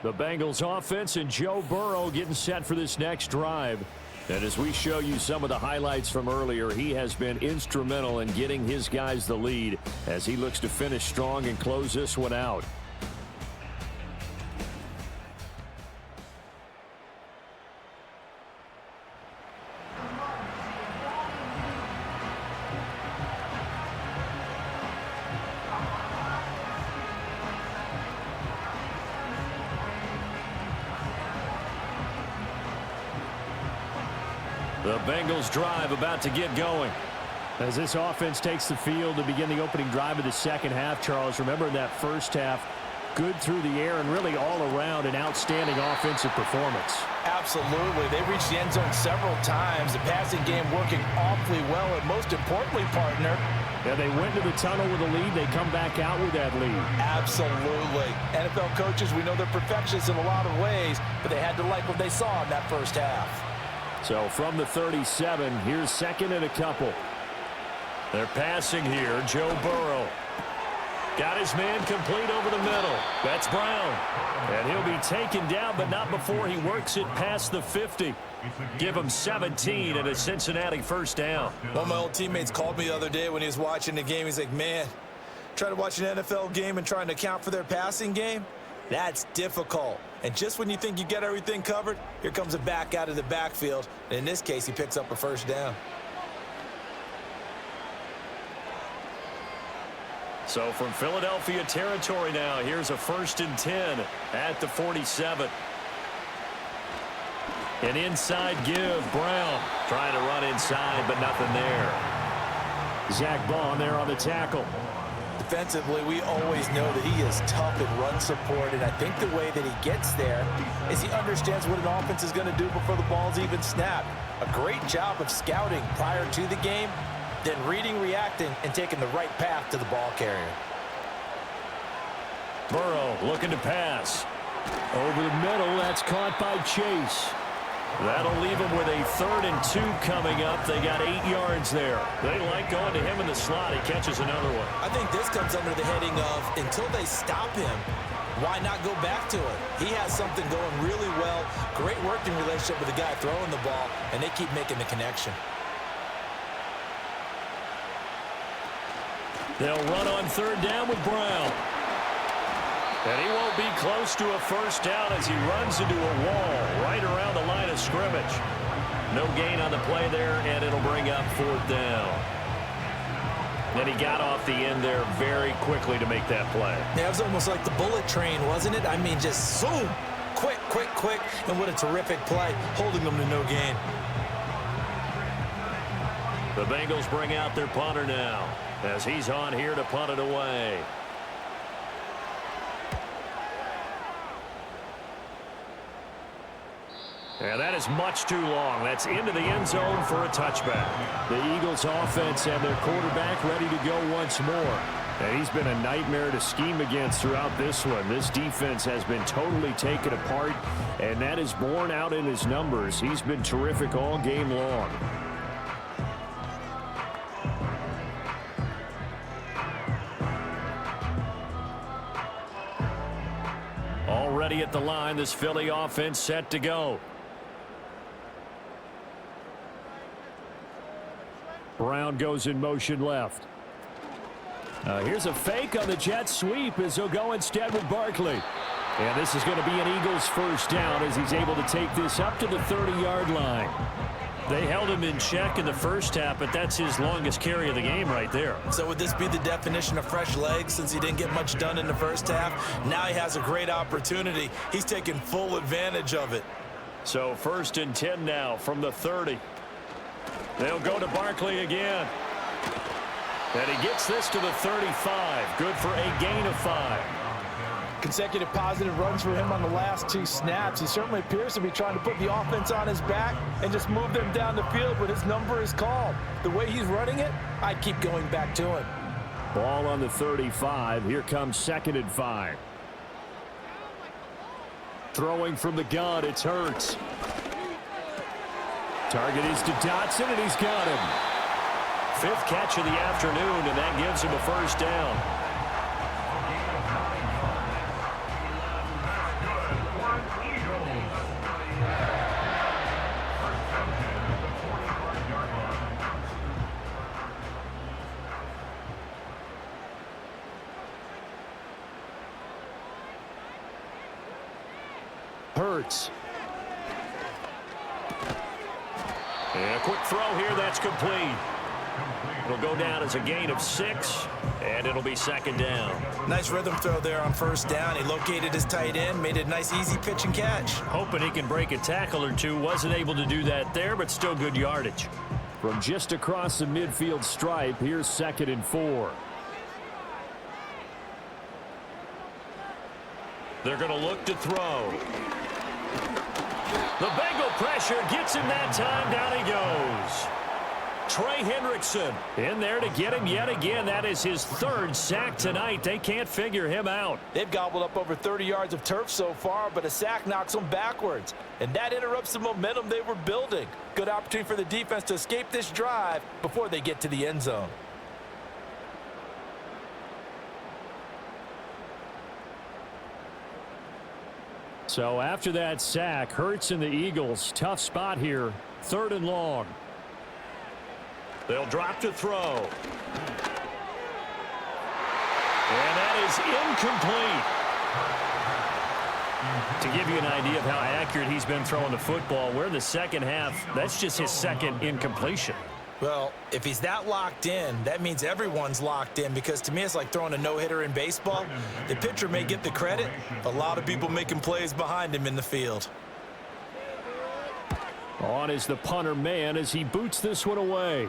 The Bengals offense and Joe Burrow getting set for this next drive. And as we show you some of the highlights from earlier, he has been instrumental in getting his guys the lead as he looks to finish strong and close this one out. The Bengals drive about to get going. As this offense takes the field to begin the opening drive of the second half, Charles, remember in that first half, good through the air and really all around an outstanding offensive performance. Absolutely. They reached the end zone several times. The passing game working awfully well, and most importantly, partner, yeah, they went to the tunnel with a lead. They come back out with that lead. Absolutely. NFL coaches, we know they're perfectionists in a lot of ways, but they had to like what they saw in that first half. So from the 37, here's second and a couple. They're passing here. Joe Burrow. Got his man complete over the middle. That's Brown. And he'll be taken down, but not before he works it past the 50. Give him 17 and a Cincinnati first down. One of my old teammates called me the other day when he was watching the game. He's like, man, trying to watch an NFL game and trying to account for their passing game? That's difficult. And just when you think you get everything covered, here comes a back out of the backfield. And in this case, he picks up a first down. So from Philadelphia territory now, here's a 1st and 10 at the 47. An inside give. Brown trying to run inside, but nothing there. Zach Bond there on the tackle. Defensively, we always know that he is tough in run support, and I think the way that he gets there is he understands what an offense is going to do before the ball's even snapped. A great job of scouting prior to the game, then reading, reacting, and taking the right path to the ball carrier. Burrow looking to pass. Over the middle, that's caught by Chase. That'll leave them with a 3rd and 2 coming up. They got 8 yards there. They like going to him in the slot. He catches another one. I think this comes under the heading of until they stop him, why not go back to it? He has something going really well. Great working relationship with the guy throwing the ball, and they keep making the connection. They'll run on 3rd down with Brown. And he won't be close to a first down as he runs into a wall right around the line of scrimmage. No gain on the play there, and it'll bring up 4th down. Then he got off the end there very quickly to make that play. Yeah, it was almost like the bullet train, wasn't it? I mean, just zoom, quick, quick, quick, and what a terrific play, holding them to no gain. The Bengals bring out their punter now as he's on here to punt it away. And that is much too long. That's into the end zone for a touchback. The Eagles offense and their quarterback ready to go once more. And he's been a nightmare to scheme against throughout this one. This defense has been totally taken apart, and that is borne out in his numbers. He's been terrific all game long. Already at the line, this Philly offense set to go. Brown goes in motion left. Here's a fake on the jet sweep as he'll go instead with Barkley. And this is going to be an Eagles first down as he's able to take this up to the 30-yard line. They held him in check in the first half, but that's his longest carry of the game right there. So would this be the definition of fresh legs since he didn't get much done in the first half? Now he has a great opportunity. He's taking full advantage of it. So 1st and 10 now from the 30. They'll go to Barkley again. And he gets this to the 35. Good for a gain of 5. Consecutive positive runs for him on the last 2 snaps. He certainly appears to be trying to put the offense on his back and just move them down the field when his number is called. The way he's running it, I'd keep going back to him. Ball on the 35. Here comes 2nd and 5. Throwing from the gun, it's Hurts. Target is to Dotson, and he's got him. 5th catch of the afternoon, and that gives him a first down. Hurts. And a quick throw here, that's complete. It'll go down as a gain of 6, and it'll be second down. Nice rhythm throw there on first down. He located his tight end, made it a nice, easy pitch and catch. Hoping he can break a tackle or two. Wasn't able to do that there, but still good yardage. From just across the midfield stripe, here's 2nd and 4. They're going to look to throw. The Bengal pressure gets him that time. Down he goes. Trey Hendrickson in there to get him yet again. That is his 3rd sack tonight. They can't figure him out. They've gobbled up over 30 yards of turf so far, but a sack knocks them backwards. And that interrupts the momentum they were building. Good opportunity for the defense to escape this drive before they get to the end zone. So after that sack, Hurts and the Eagles, tough spot here. 3rd and long. They'll drop to throw. And that is incomplete. To give you an idea of how accurate he's been throwing the football, we're in the second half. That's just his 2nd incompletion. Well, if he's that locked in, that means everyone's locked in, because to me it's like throwing a no-hitter in baseball. The pitcher may get the credit, a lot of people making plays behind him in the field. On is the punter man as he boots this one away.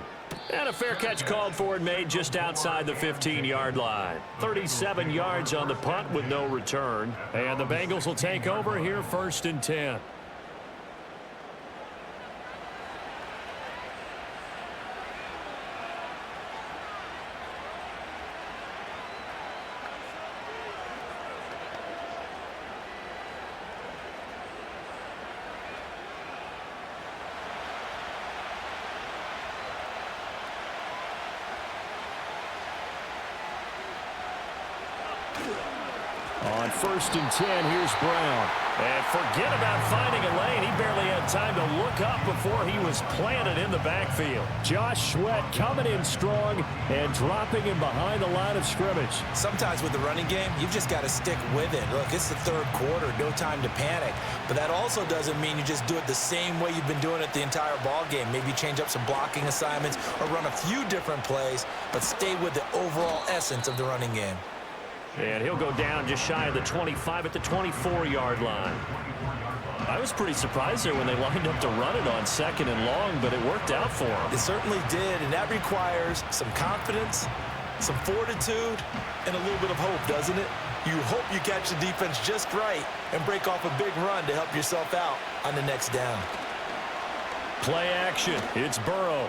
And a fair catch called for and made just outside the 15-yard line. 37 yards on the punt with no return. And the Bengals will take over here 1st and 10. On 1st and 10, here's Brown. And forget about finding a lane. He barely had time to look up before he was planted in the backfield. Josh Sweat coming in strong and dropping him behind the line of scrimmage. Sometimes with the running game, you've just got to stick with it. Look, it's the 3rd quarter, no time to panic. But that also doesn't mean you just do it the same way you've been doing it the entire ball game. Maybe change up some blocking assignments or run a few different plays, but stay with the overall essence of the running game. And he'll go down just shy of the 25 at the 24-yard line. I was pretty surprised there when they lined up to run it on 2nd and long, but it worked out for him. It certainly did, and that requires some confidence, some fortitude, and a little bit of hope, doesn't it? You hope you catch the defense just right and break off a big run to help yourself out on the next down. Play action. It's Burrow.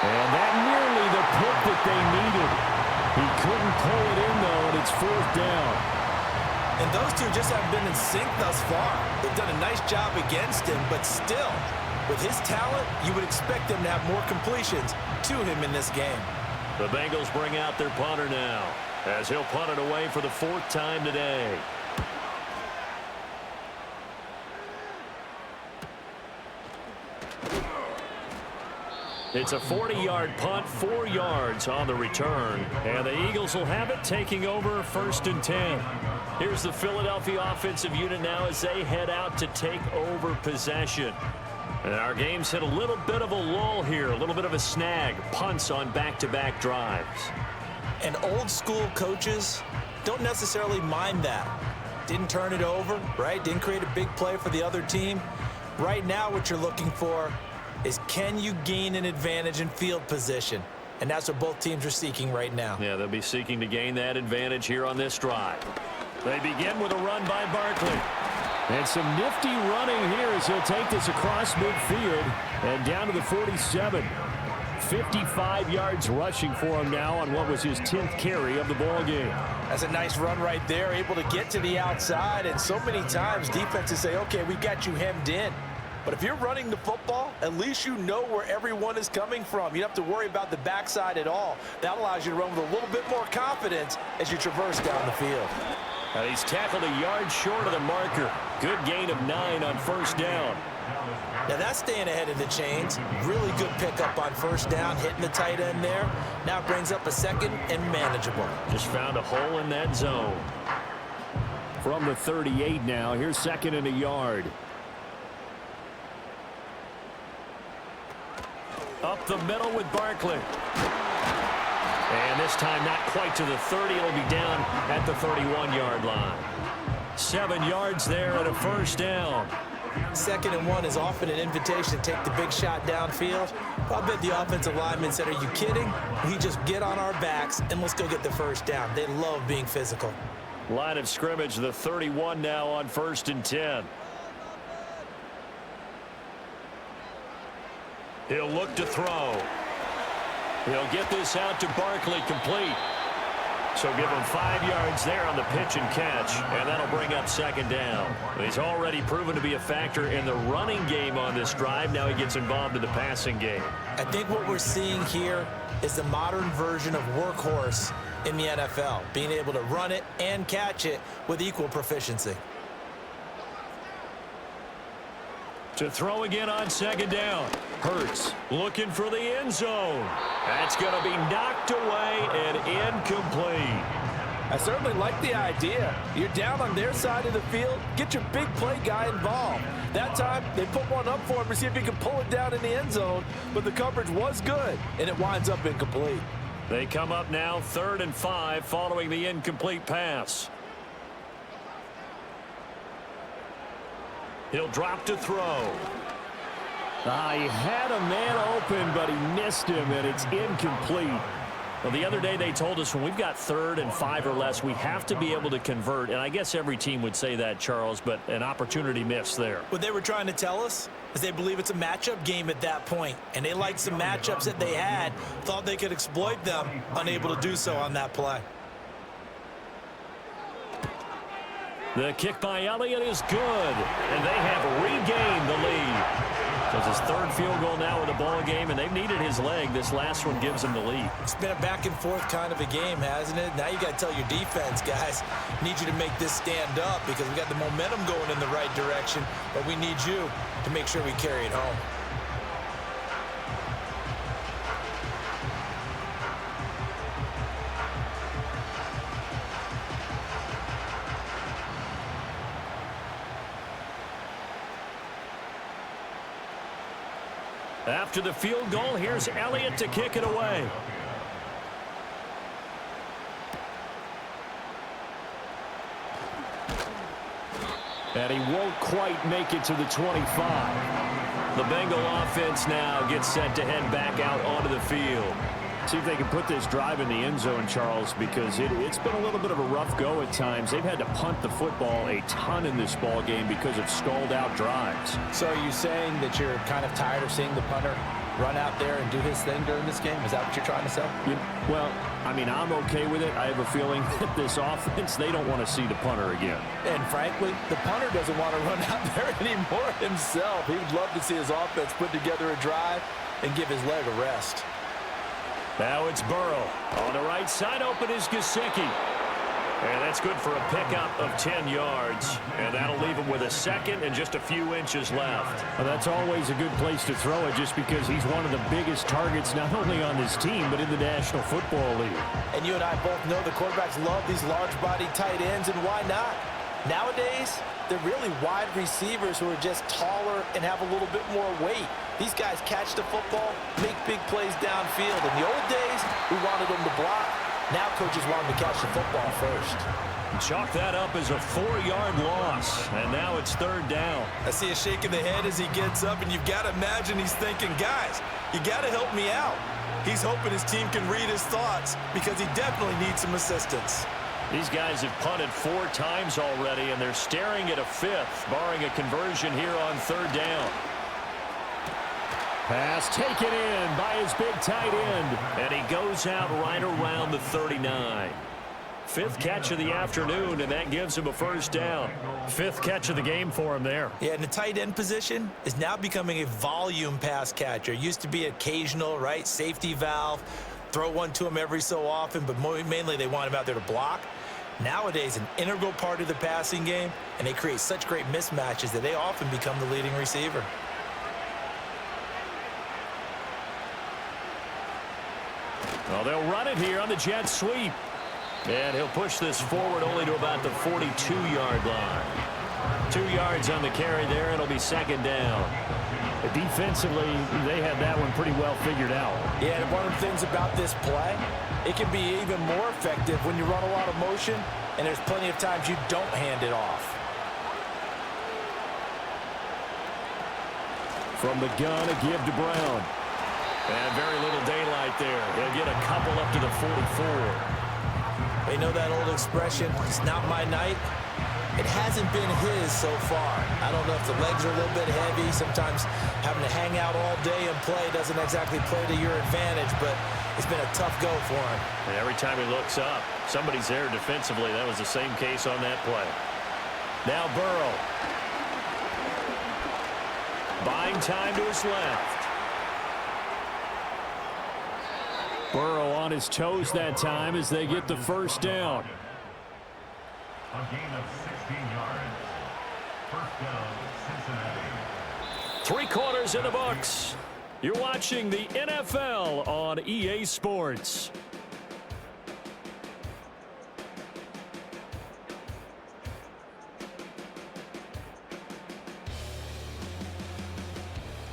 And that nearly the pick that they needed. He couldn't pull it in, though, and it's 4th down. And those two just haven't been in sync thus far. They've done a nice job against him, but still, with his talent, you would expect them to have more completions to him in this game. The Bengals bring out their punter now, as he'll punt it away for the 4th time today. It's a 40-yard punt, 4 yards on the return. And the Eagles will have it, taking over 1st and 10. Here's the Philadelphia offensive unit now as they head out to take over possession. And our game's hit a little bit of a lull here, a little bit of a snag. Punts on back-to-back drives. And old-school coaches don't necessarily mind that. Didn't turn it over, right? Didn't create a big play for the other team. Right now what you're looking for is, can you gain an advantage in field position? And that's what both teams are seeking right now. Yeah, they'll be seeking to gain that advantage here on this drive. They begin with a run by Barkley. And some nifty running here as he'll take this across midfield and down to the 47. 55 yards rushing for him now on what was his 10th carry of the ball game. That's a nice run right there, able to get to the outside. And so many times defenses say, okay, we got you hemmed in. But if you're running the football, at least you know where everyone is coming from. You don't have to worry about the backside at all. That allows you to run with a little bit more confidence as you traverse down the field. He's tackled a yard short of the marker. Good gain of 9 on 1st down. Now that's staying ahead of the chains. Really good pickup on 1st down, hitting the tight end there. Now brings up a 2nd and manageable. Just found a hole in that zone. From the 38 now, here's 2nd and a yard. Up the middle with Barkley. And this time not quite to the 30. It'll be down at the 31-yard line. 7 yards there and a first down. 2nd and 1 is often an invitation to take the big shot downfield. I bet the offensive lineman said, are you kidding? We just get on our backs and let's go get the first down. They love being physical. Line of scrimmage, the 31 now on 1st and 10. He'll look to throw. He'll get this out to Barkley, complete. So give him 5 yards there on the pitch and catch, and that'll bring up 2nd down. He's already proven to be a factor in the running game on this drive. Now he gets involved in the passing game. I think what we're seeing here is the modern version of workhorse in the NFL, being able to run it and catch it with equal proficiency. To throw again on 2nd down. Hurts looking for the end zone. That's going to be knocked away and incomplete. I certainly like the idea. You're down on their side of the field. Get your big play guy involved. That time, they put one up for him to see if he can pull it down in the end zone, but the coverage was good, and it winds up incomplete. They come up now 3rd and 5 following the incomplete pass. He'll drop to throw. He had a man open, but he missed him, and it's incomplete. Well, the other day they told us when we've got 3rd and 5 or less, we have to be able to convert. And I guess every team would say that, Charles, but an opportunity missed there. What they were trying to tell us is they believe it's a matchup game at that point. And they liked some matchups that they had, thought they could exploit them, unable to do so on that play. The kick by Elliott is good, and they have regained the lead. So it's his 3rd field goal now in the ball game, and they've needed his leg. This last one gives them the lead. It's been a back-and-forth kind of a game, hasn't it? Now you got to tell your defense, guys, need you to make this stand up because we got the momentum going in the right direction, but we need you to make sure we carry it home. After the field goal, here's Elliott to kick it away. And he won't quite make it to the 25. The Bengal offense now gets set to head back out onto the field. See if they can put this drive in the end zone, Charles, because it's been a little bit of a rough go at times. They've had to punt the football a ton in this ball game because of stalled-out drives. So are you saying that you're kind of tired of seeing the punter run out there and do his thing during this game? Is that what you're trying to say? Well, I mean, I'm okay with it. I have a feeling that this offense, they don't want to see the punter again. And frankly, the punter doesn't want to run out there anymore himself. He would love to see his offense put together a drive and give his leg a rest. Now it's Burrow. On the right side, open is Gesicki. And that's good for a pickup of 10 yards. And that'll leave him with a 2nd and just a few inches left. Well, that's always a good place to throw it just because he's one of the biggest targets not only on this team but in the National Football League. And you and I both know the quarterbacks love these large-body tight ends, and why not? Nowadays, they're really wide receivers who are just taller and have a little bit more weight. These guys catch the football, make big plays downfield. In the old days, we wanted them to block. Now coaches want them to catch the football first. Chalk that up as a 4-yard loss, and now it's 3rd down. I see a shake of the head as he gets up, and you've got to imagine he's thinking, guys, you got to help me out. He's hoping his team can read his thoughts because he definitely needs some assistance. These guys have punted 4 times already, and they're staring at a 5th, barring a conversion here on 3rd down. Pass taken in by his big tight end. And he goes out right around the 39. 5th catch of the afternoon, and that gives him a first down. 5th catch of the game for him there. Yeah, and the tight end position is now becoming a volume pass catcher. Used to be occasional, right? Safety valve. Throw one to him every so often, but mainly they want him out there to block. Nowadays, an integral part of the passing game, and they create such great mismatches that they often become the leading receiver. Well, they'll run it here on the jet sweep. And he'll push this forward only to about the 42-yard line. 2 yards on the carry there. It'll be 2nd down. Defensively, they had that one pretty well figured out. Yeah, and one of the things about this play, it can be even more effective when you run a lot of motion, and there's plenty of times you don't hand it off. From the gun, a give to Brown. And very little daylight there. He'll get a couple up to the 44. They know that old expression, it's not my night. It hasn't been his so far. I don't know if the legs are a little bit heavy. Sometimes having to hang out all day and play doesn't exactly play to your advantage, but it's been a tough go for him. And every time he looks up, somebody's there defensively. That was the same case on that play. Now Burrow. Buying time to his left. Burrow on his toes that time as they get the first down. A gain of 16 yards. First down, Cincinnati. 3 quarters in the books. You're watching the NFL on EA Sports.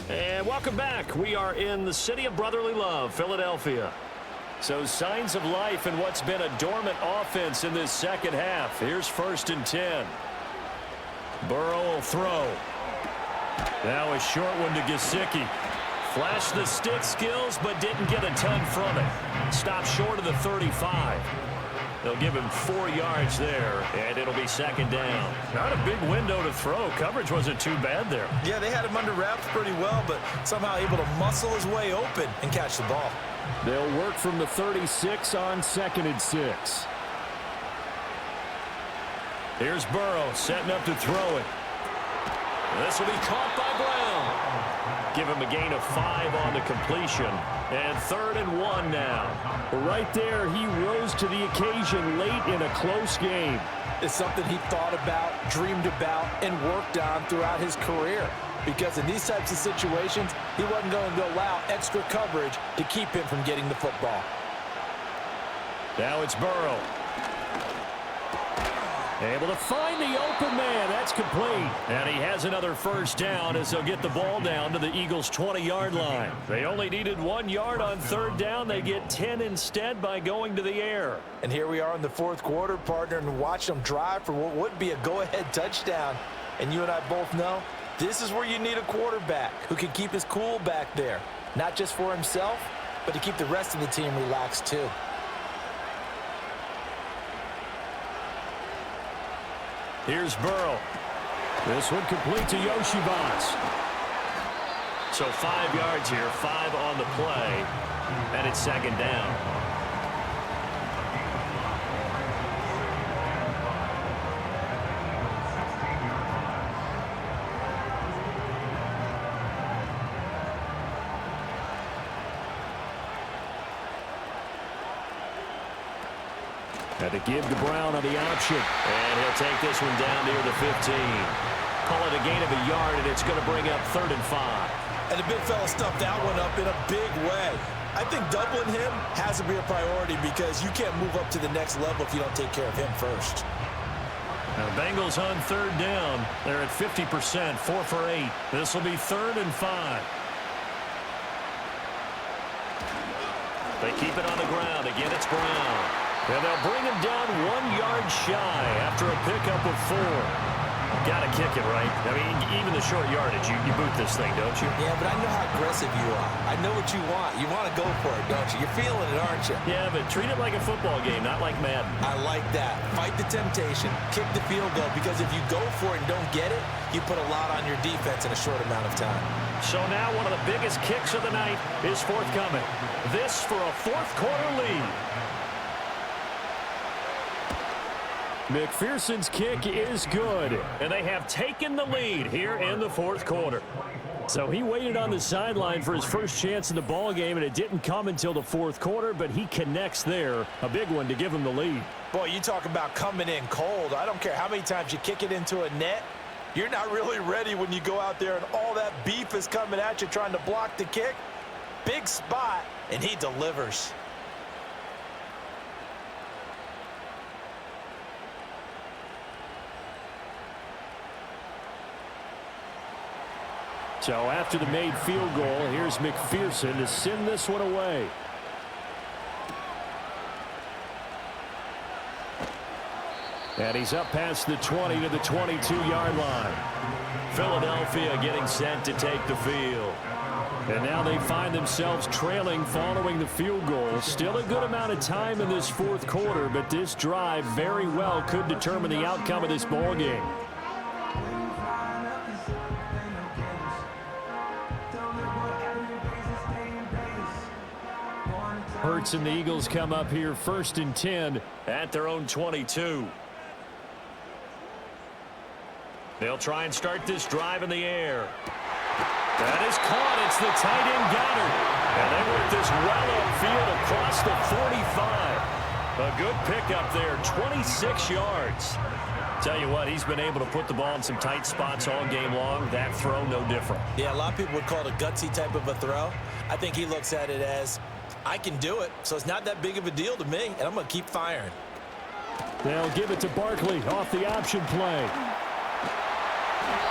And welcome back. We are in the city of brotherly love, Philadelphia. So signs of life in what's been a dormant offense in this second half. Here's 1st and 10. Burrow will throw. Now a short one to Gesicki. Flashed the stick skills, but didn't get a ton from it. Stopped short of the 35. They'll give him 4 yards there, and it'll be 2nd down. Not a big window to throw. Coverage wasn't too bad there. Yeah, they had him under wraps pretty well, but somehow able to muscle his way open and catch the ball. They'll work from the 36 on 2nd and 6. Here's Burrow setting up to throw it. This will be caught by Brown. Give him a gain of 5 on the completion. And 3rd and 1 now. Right there, he rose to the occasion late in a close game. It's something he thought about, dreamed about, and worked on throughout his career. Because in these types of situations, he wasn't going to allow extra coverage to keep him from getting the football. Now it's Burrow. Able to find the open man. That's complete. And he has another first down as they'll get the ball down to the Eagles' 20-yard line. They only needed 1 yard on 3rd down. They get 10 instead by going to the air. And here we are in the 4th quarter, partner, and watch them drive for what would be a go-ahead touchdown. And you and I both know this is where you need a quarterback who can keep his cool back there. Not just for himself, but to keep the rest of the team relaxed too. Here's Burrow. This one complete to Yoshivas. So 5 yards here, 5 on the play, and it's 2nd down. Had to give to Brown on the option. And he'll take this one down near the 15. Call it a gain of a yard, and it's going to bring up 3rd and 5. And the big fella stuffed that one up in a big way. I think doubling him has to be a priority because you can't move up to the next level if you don't take care of him first. Now, the Bengals on 3rd down. They're at 50%, 4 for 8. This will be 3rd and 5. They keep it on the ground. Again, it's Brown. And they'll bring him down 1 yard shy after a pickup of 4. Got to kick it, right? I mean, even the short yardage, you boot this thing, don't you? Yeah, but I know how aggressive you are. I know what you want. You want to go for it, don't you? You're feeling it, aren't you? Yeah, but treat it like a football game, not like Madden. I like that. Fight the temptation. Kick the field goal, because if you go for it and don't get it, you put a lot on your defense in a short amount of time. So now one of the biggest kicks of the night is forthcoming. This for a 4th quarter lead. McPherson's kick is good, and they have taken the lead here in the 4th quarter. So he waited on the sideline for his first chance in the ball game, and it didn't come until the 4th quarter, but he connects there. A big one to give him the lead. Boy, you talk about coming in cold. I don't care how many times you kick it into a net. You're not really ready when you go out there and all that beef is coming at you trying to block the kick. Big spot, and he delivers. So after the made field goal, here's McPherson to send this one away. And he's up past the 20 to the 22-yard line. Philadelphia getting set to take the field. And now they find themselves trailing following the field goal. Still a good amount of time in this fourth quarter, but this drive very well could determine the outcome of this ball game. Hurts and the Eagles come up here 1st and 10 at their own 22. They'll try and start this drive in the air. That is caught. It's the tight end Goddard. And they work this well upfield across the 45. A good pickup there, 26 yards. Tell you what, he's been able to put the ball in some tight spots all game long. That throw, no different. Yeah, a lot of people would call it a gutsy type of a throw. I think he looks at it as, I can do it, so it's not that big of a deal to me, and I'm going to keep firing. They'll give it to Barkley off the option play.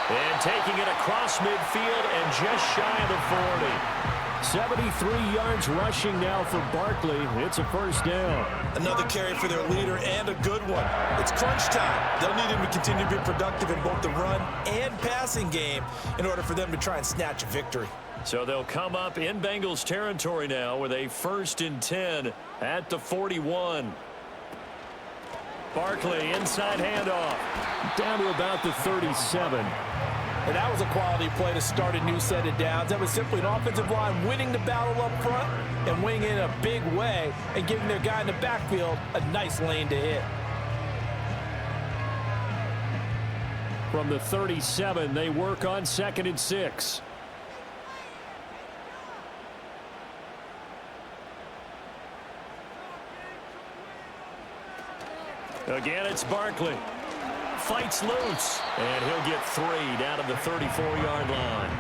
And taking it across midfield and just shy of the 40. 73 yards rushing now for Barkley. It's a first down. Another carry for their leader and a good one. It's crunch time. They'll need him to continue to be productive in both the run and passing game in order for them to try and snatch a victory. So they'll come up in Bengals territory now with a 1st and 10 at the 41. Barkley inside handoff. Down to about the 37. And that was a quality play to start a new set of downs. That was simply an offensive line winning the battle up front and winning in a big way and giving their guy in the backfield a nice lane to hit. From the 37, they work on 2nd and 6. Again, it's Barkley. Fights loose, and he'll get 3 down to the 34-yard line.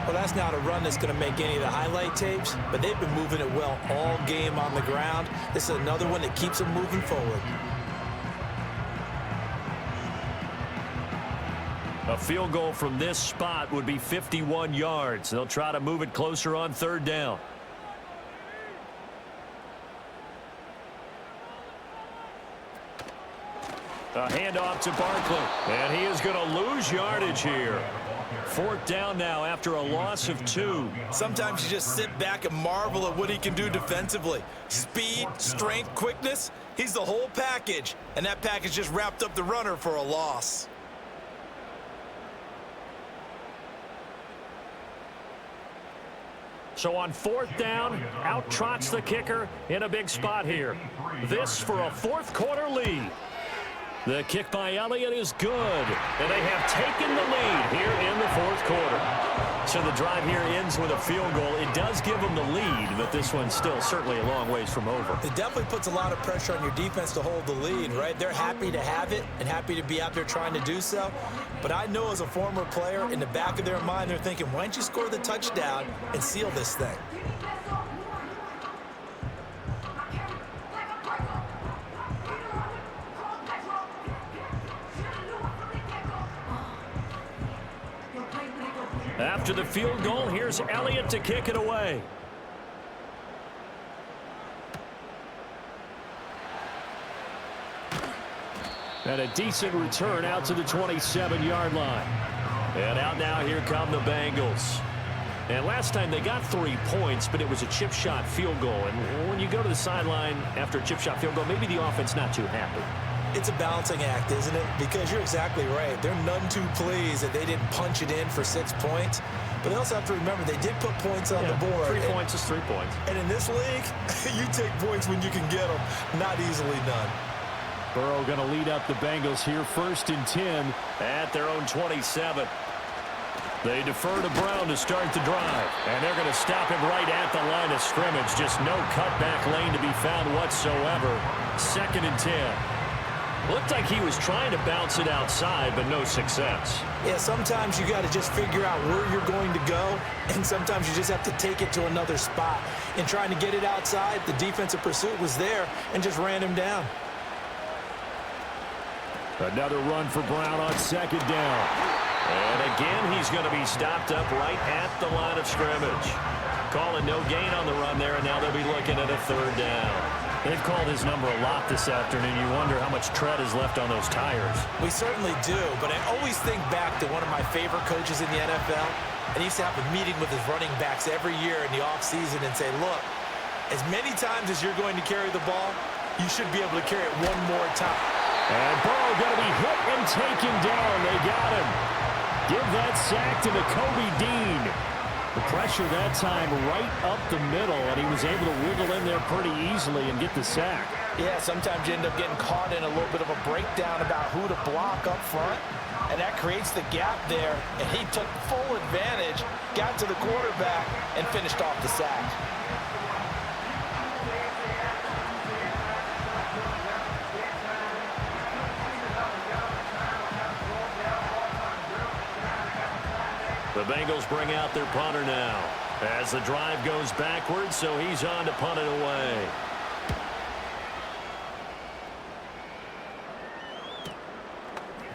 Well, that's not a run that's going to make any of the highlight tapes, but they've been moving it well all game on the ground. This is another one that keeps them moving forward. A field goal from this spot would be 51 yards. They'll try to move it closer on 3rd down. A handoff to Barkley, and he is going to lose yardage here. 4th down now after a loss of 2. Sometimes you just sit back and marvel at what he can do defensively. Speed, strength, quickness, he's the whole package. And that package just wrapped up the runner for a loss. So on 4th down, out trots the kicker in a big spot here. This for a 4th quarter lead. The kick by Elliott is good, and they have taken the lead here in the 4th quarter. So the drive here ends with a field goal. It does give them the lead, but this one's still certainly a long ways from over. It definitely puts a lot of pressure on your defense to hold the lead, right? They're happy to have it and happy to be out there trying to do so. But I know as a former player, in the back of their mind, they're thinking, why don't you score the touchdown and seal this thing? After the field goal, here's Elliott to kick it away. And a decent return out to the 27-yard line. And out now, here come the Bengals. And last time they got 3 points, but it was a chip shot field goal. And when you go to the sideline after a chip shot field goal, maybe the offense not too happy. It's a balancing act, isn't it? Because you're exactly right. They're none too pleased that they didn't punch it in for 6 points. But they also have to remember they did put points on the board. 3 points is 3 points. And in this league, you take points when you can get them. Not easily done. Burrow going to lead up the Bengals here, 1st and 10 at their own 27. They defer to Brown to start the drive. And they're going to stop him right at the line of scrimmage. Just no cutback lane to be found whatsoever. 2nd and 10. Looked like he was trying to bounce it outside, but no success. Yeah, sometimes you got to just figure out where you're going to go, and sometimes you just have to take it to another spot. In trying to get it outside, the defensive pursuit was there and just ran him down. Another run for Brown on 2nd down. And again, he's going to be stopped up right at the line of scrimmage. Calling no gain on the run there, and now they'll be looking at a third down. They've called his number a lot this afternoon. You wonder how much tread is left on those tires. We certainly do, but I always think back to one of my favorite coaches in the NFL, and he used to have a meeting with his running backs every year in the offseason and say, look, as many times as you're going to carry the ball, you should be able to carry it one more time. And Burrow going to be hit and taken down. They got him. Give that sack to Kobe Dean. The pressure that time right up the middle, and he was able to wiggle in there pretty easily and get the sack. Yeah, sometimes you end up getting caught in a little bit of a breakdown about who to block up front, and that creates the gap there, and he took full advantage, got to the quarterback, and finished off the sack. The Bengals bring out their punter now as the drive goes backwards, so he's on to punt it away.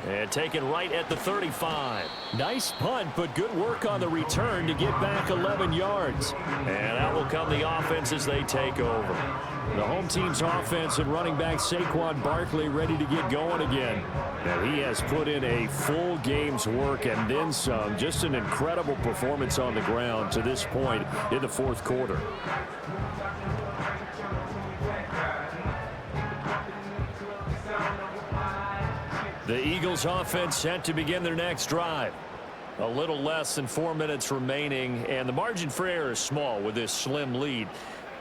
And taken right at the 35. Nice punt, but good work on the return to get back 11 yards. And out will come the offense as they take over. The home team's offense and running back Saquon Barkley ready to get going again. And he has put in a full game's work and then some. Just an incredible performance on the ground to this point in the fourth quarter. The Eagles offense set to begin their next drive. A little less than 4 minutes remaining, and the margin for error is small with this slim lead.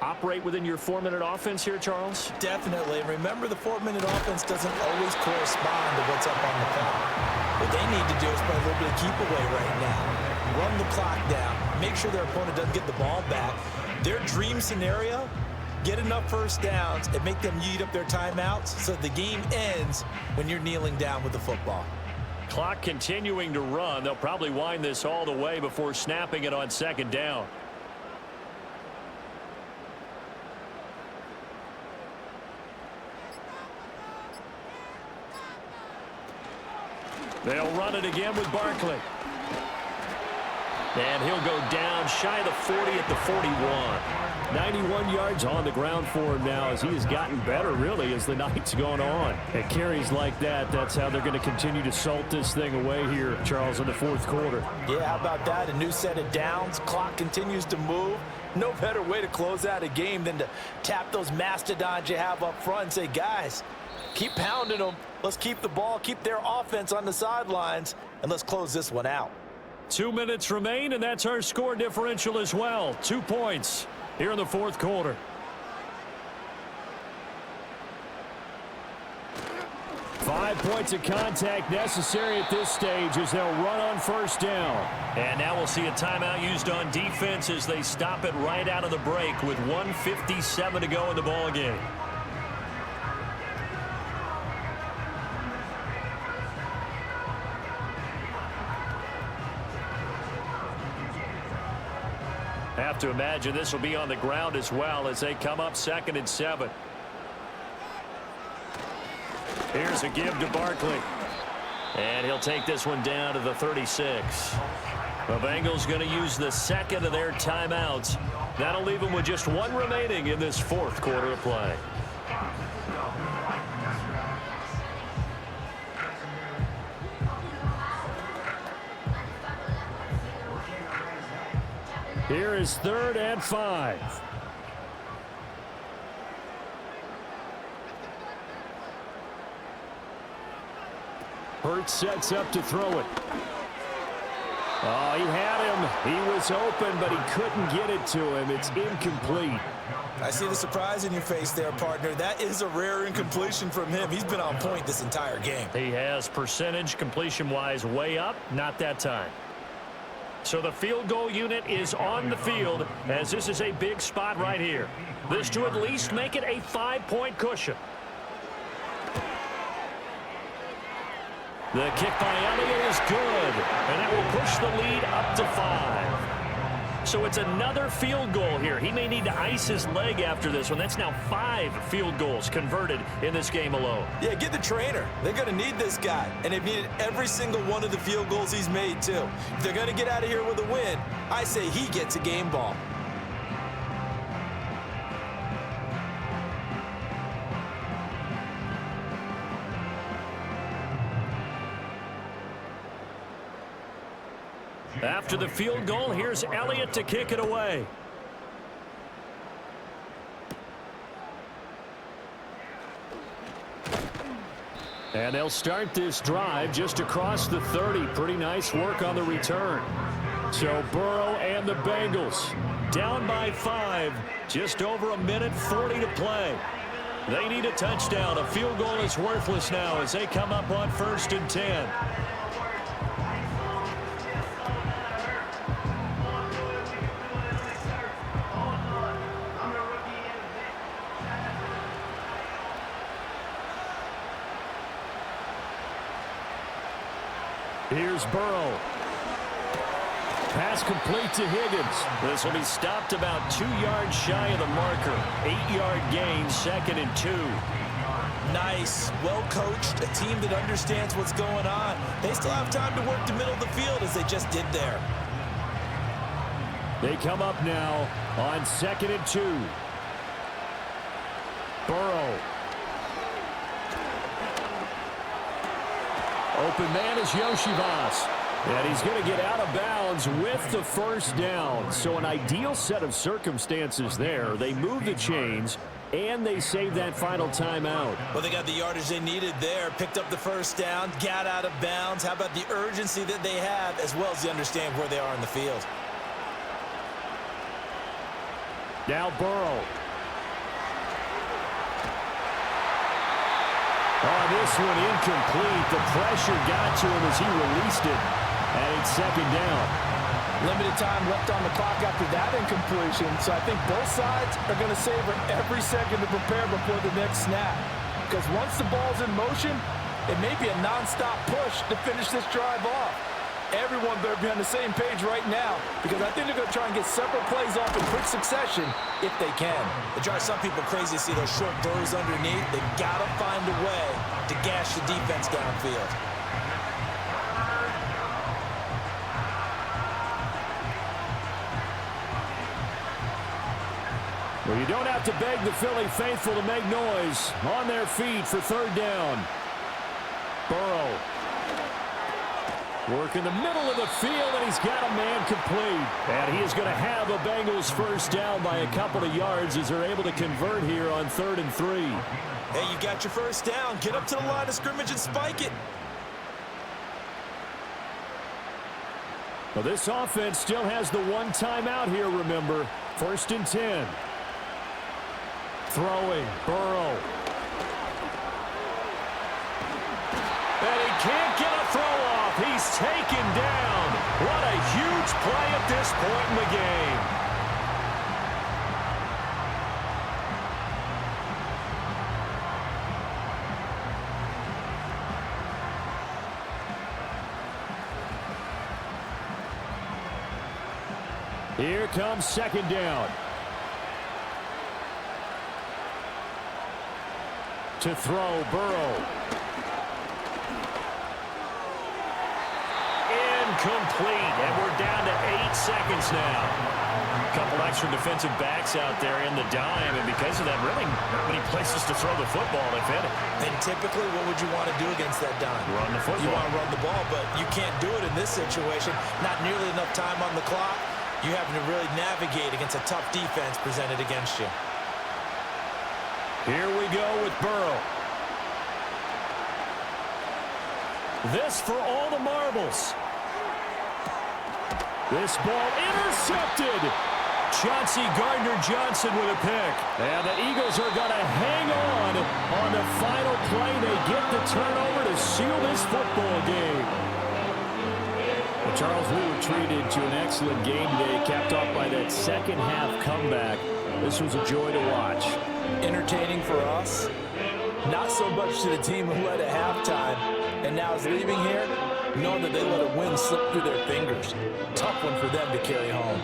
Operate within your 4-minute offense here, Charles? Definitely. And remember, the 4-minute offense doesn't always correspond to what's up on the clock. What they need to do is play a little bit of keep away right now. Run the clock down. Make sure their opponent doesn't get the ball back. Their dream scenario, get enough first downs and make them eat up their timeouts so the game ends when you're kneeling down with the football. Clock continuing to run. They'll probably wind this all the way before snapping it on second down. They'll run it again with Barkley. And he'll go down shy of the 40 at the 41. 91 yards on the ground for him now as he has gotten better, really, as the night's gone on. At carries like that, that's how they're going to continue to salt this thing away here, Charles, in the fourth quarter. Yeah, how about that? A new set of downs. Clock continues to move. No better way to close out a game than to tap those mastodons you have up front and say, guys, keep pounding them. Let's keep the ball, keep their offense on the sidelines, and let's close this one out. 2 minutes remain, and that's our score differential as well. 2 points here in the fourth quarter. Five points of contact necessary at this stage as they'll run on first down. And now we'll see a timeout used on defense as they stop it right out of the break with 1:57 to go in the ball game. Have to imagine this will be on the ground as well as they come up 2nd and 7. Here's a give to Barkley. And he'll take this one down to the 36. The Bengals going to use the second of their timeouts. That'll leave them with just one remaining in this fourth quarter of play. Here is 3rd and 5. Hurts sets up to throw it. Oh, he had him. He was open, but he couldn't get it to him. It's incomplete. I see the surprise in your face there, partner. That is a rare incompletion from him. He's been on point this entire game. He has percentage completion-wise way up, not that time. So the field goal unit is on the field as this is a big spot right here. This to at least make it a 5-point cushion. The kick by Elliott is good, and that will push the lead up to 5. So it's another field goal here. He may need to ice his leg after this one. That's now 5 field goals converted in this game alone. Yeah, get the trainer. They're going to need this guy. And they've needed every single one of the field goals he's made, too. If they're going to get out of here with a win, I say he gets a game ball. After the field goal, here's Elliott to kick it away. And they'll start this drive just across the 30. Pretty nice work on the return. So Burrow and the Bengals down by 5. Just over 1:40 to play. They need a touchdown. A field goal is worthless now as they come up on 1st and 10. Here's Burrow. Pass complete to Higgins. This will be stopped about 2 yards shy of the marker. 8-yard gain, 2nd and 2. Nice, well-coached, a team that understands what's going on. They still have time to work the middle of the field as they just did there. They come up now on 2nd and 2. Burrow. Open man is Yoshivas. And he's going to get out of bounds with the first down. So an ideal set of circumstances there. They move the chains, and they save that final timeout. Well, they got the yardage they needed there, picked up the first down, got out of bounds. How about the urgency that they have, as well as they understand where they are in the field? Now Burrow. Oh, this one incomplete. The pressure got to him as he released it. And it's 2nd down. Limited time left on the clock after that incompletion, so I think both sides are going to savor every second to prepare before the next snap. Because once the ball's in motion, it may be a nonstop push to finish this drive off. Everyone better be on the same page right now, because I think they're going to try and get several plays off in quick succession if they can. It drives some people crazy to see those short throws underneath. They've got to find a way to gash the defense downfield. Well, you don't have to beg the Philly faithful to make noise. On their feet for 3rd down. Burrow. Work in the middle of the field, and he's got a man complete. And he is going to have a Bengals first down by a couple of yards as they're able to convert here on 3rd and 3. Hey, you got your first down. Get up to the line of scrimmage and spike it. Well, this offense still has the 1 timeout here, remember. 1st and 10. Throwing, Burrow. And he can't get a throw off. He's taken down. What a huge play at this point in the game. Here comes 2nd down. To throw, Burrow. Incomplete, and we're down to 8 seconds now. A couple extra defensive backs out there in the dime, and because of that, really not many places to throw the football, if any. And typically, what would you want to do against that dime? Run the football. You want to run the ball, but you can't do it in this situation. Not nearly enough time on the clock. You having to really navigate against a tough defense presented against you. Here we go with Burrow. This for all the marbles. This ball intercepted. Chauncey Gardner-Johnson with a pick. And the Eagles are going to hang on the final play. They get the turnover to seal this football game. Well, Charles, we were treated to an excellent game today, capped off by that second-half comeback. This was a joy to watch. Entertaining for us, not so much to the team who led at halftime and now is leaving here knowing that they let a win slip through their fingers. Tough one for them to carry home.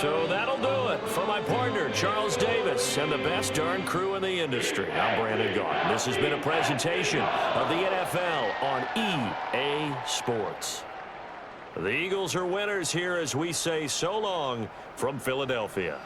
So that'll do it. For my partner, Charles Davis, and the best darn crew in the industry, I'm Brandon Gaudin. This has been a presentation of the NFL on EA Sports. The Eagles are winners here as we say so long from Philadelphia.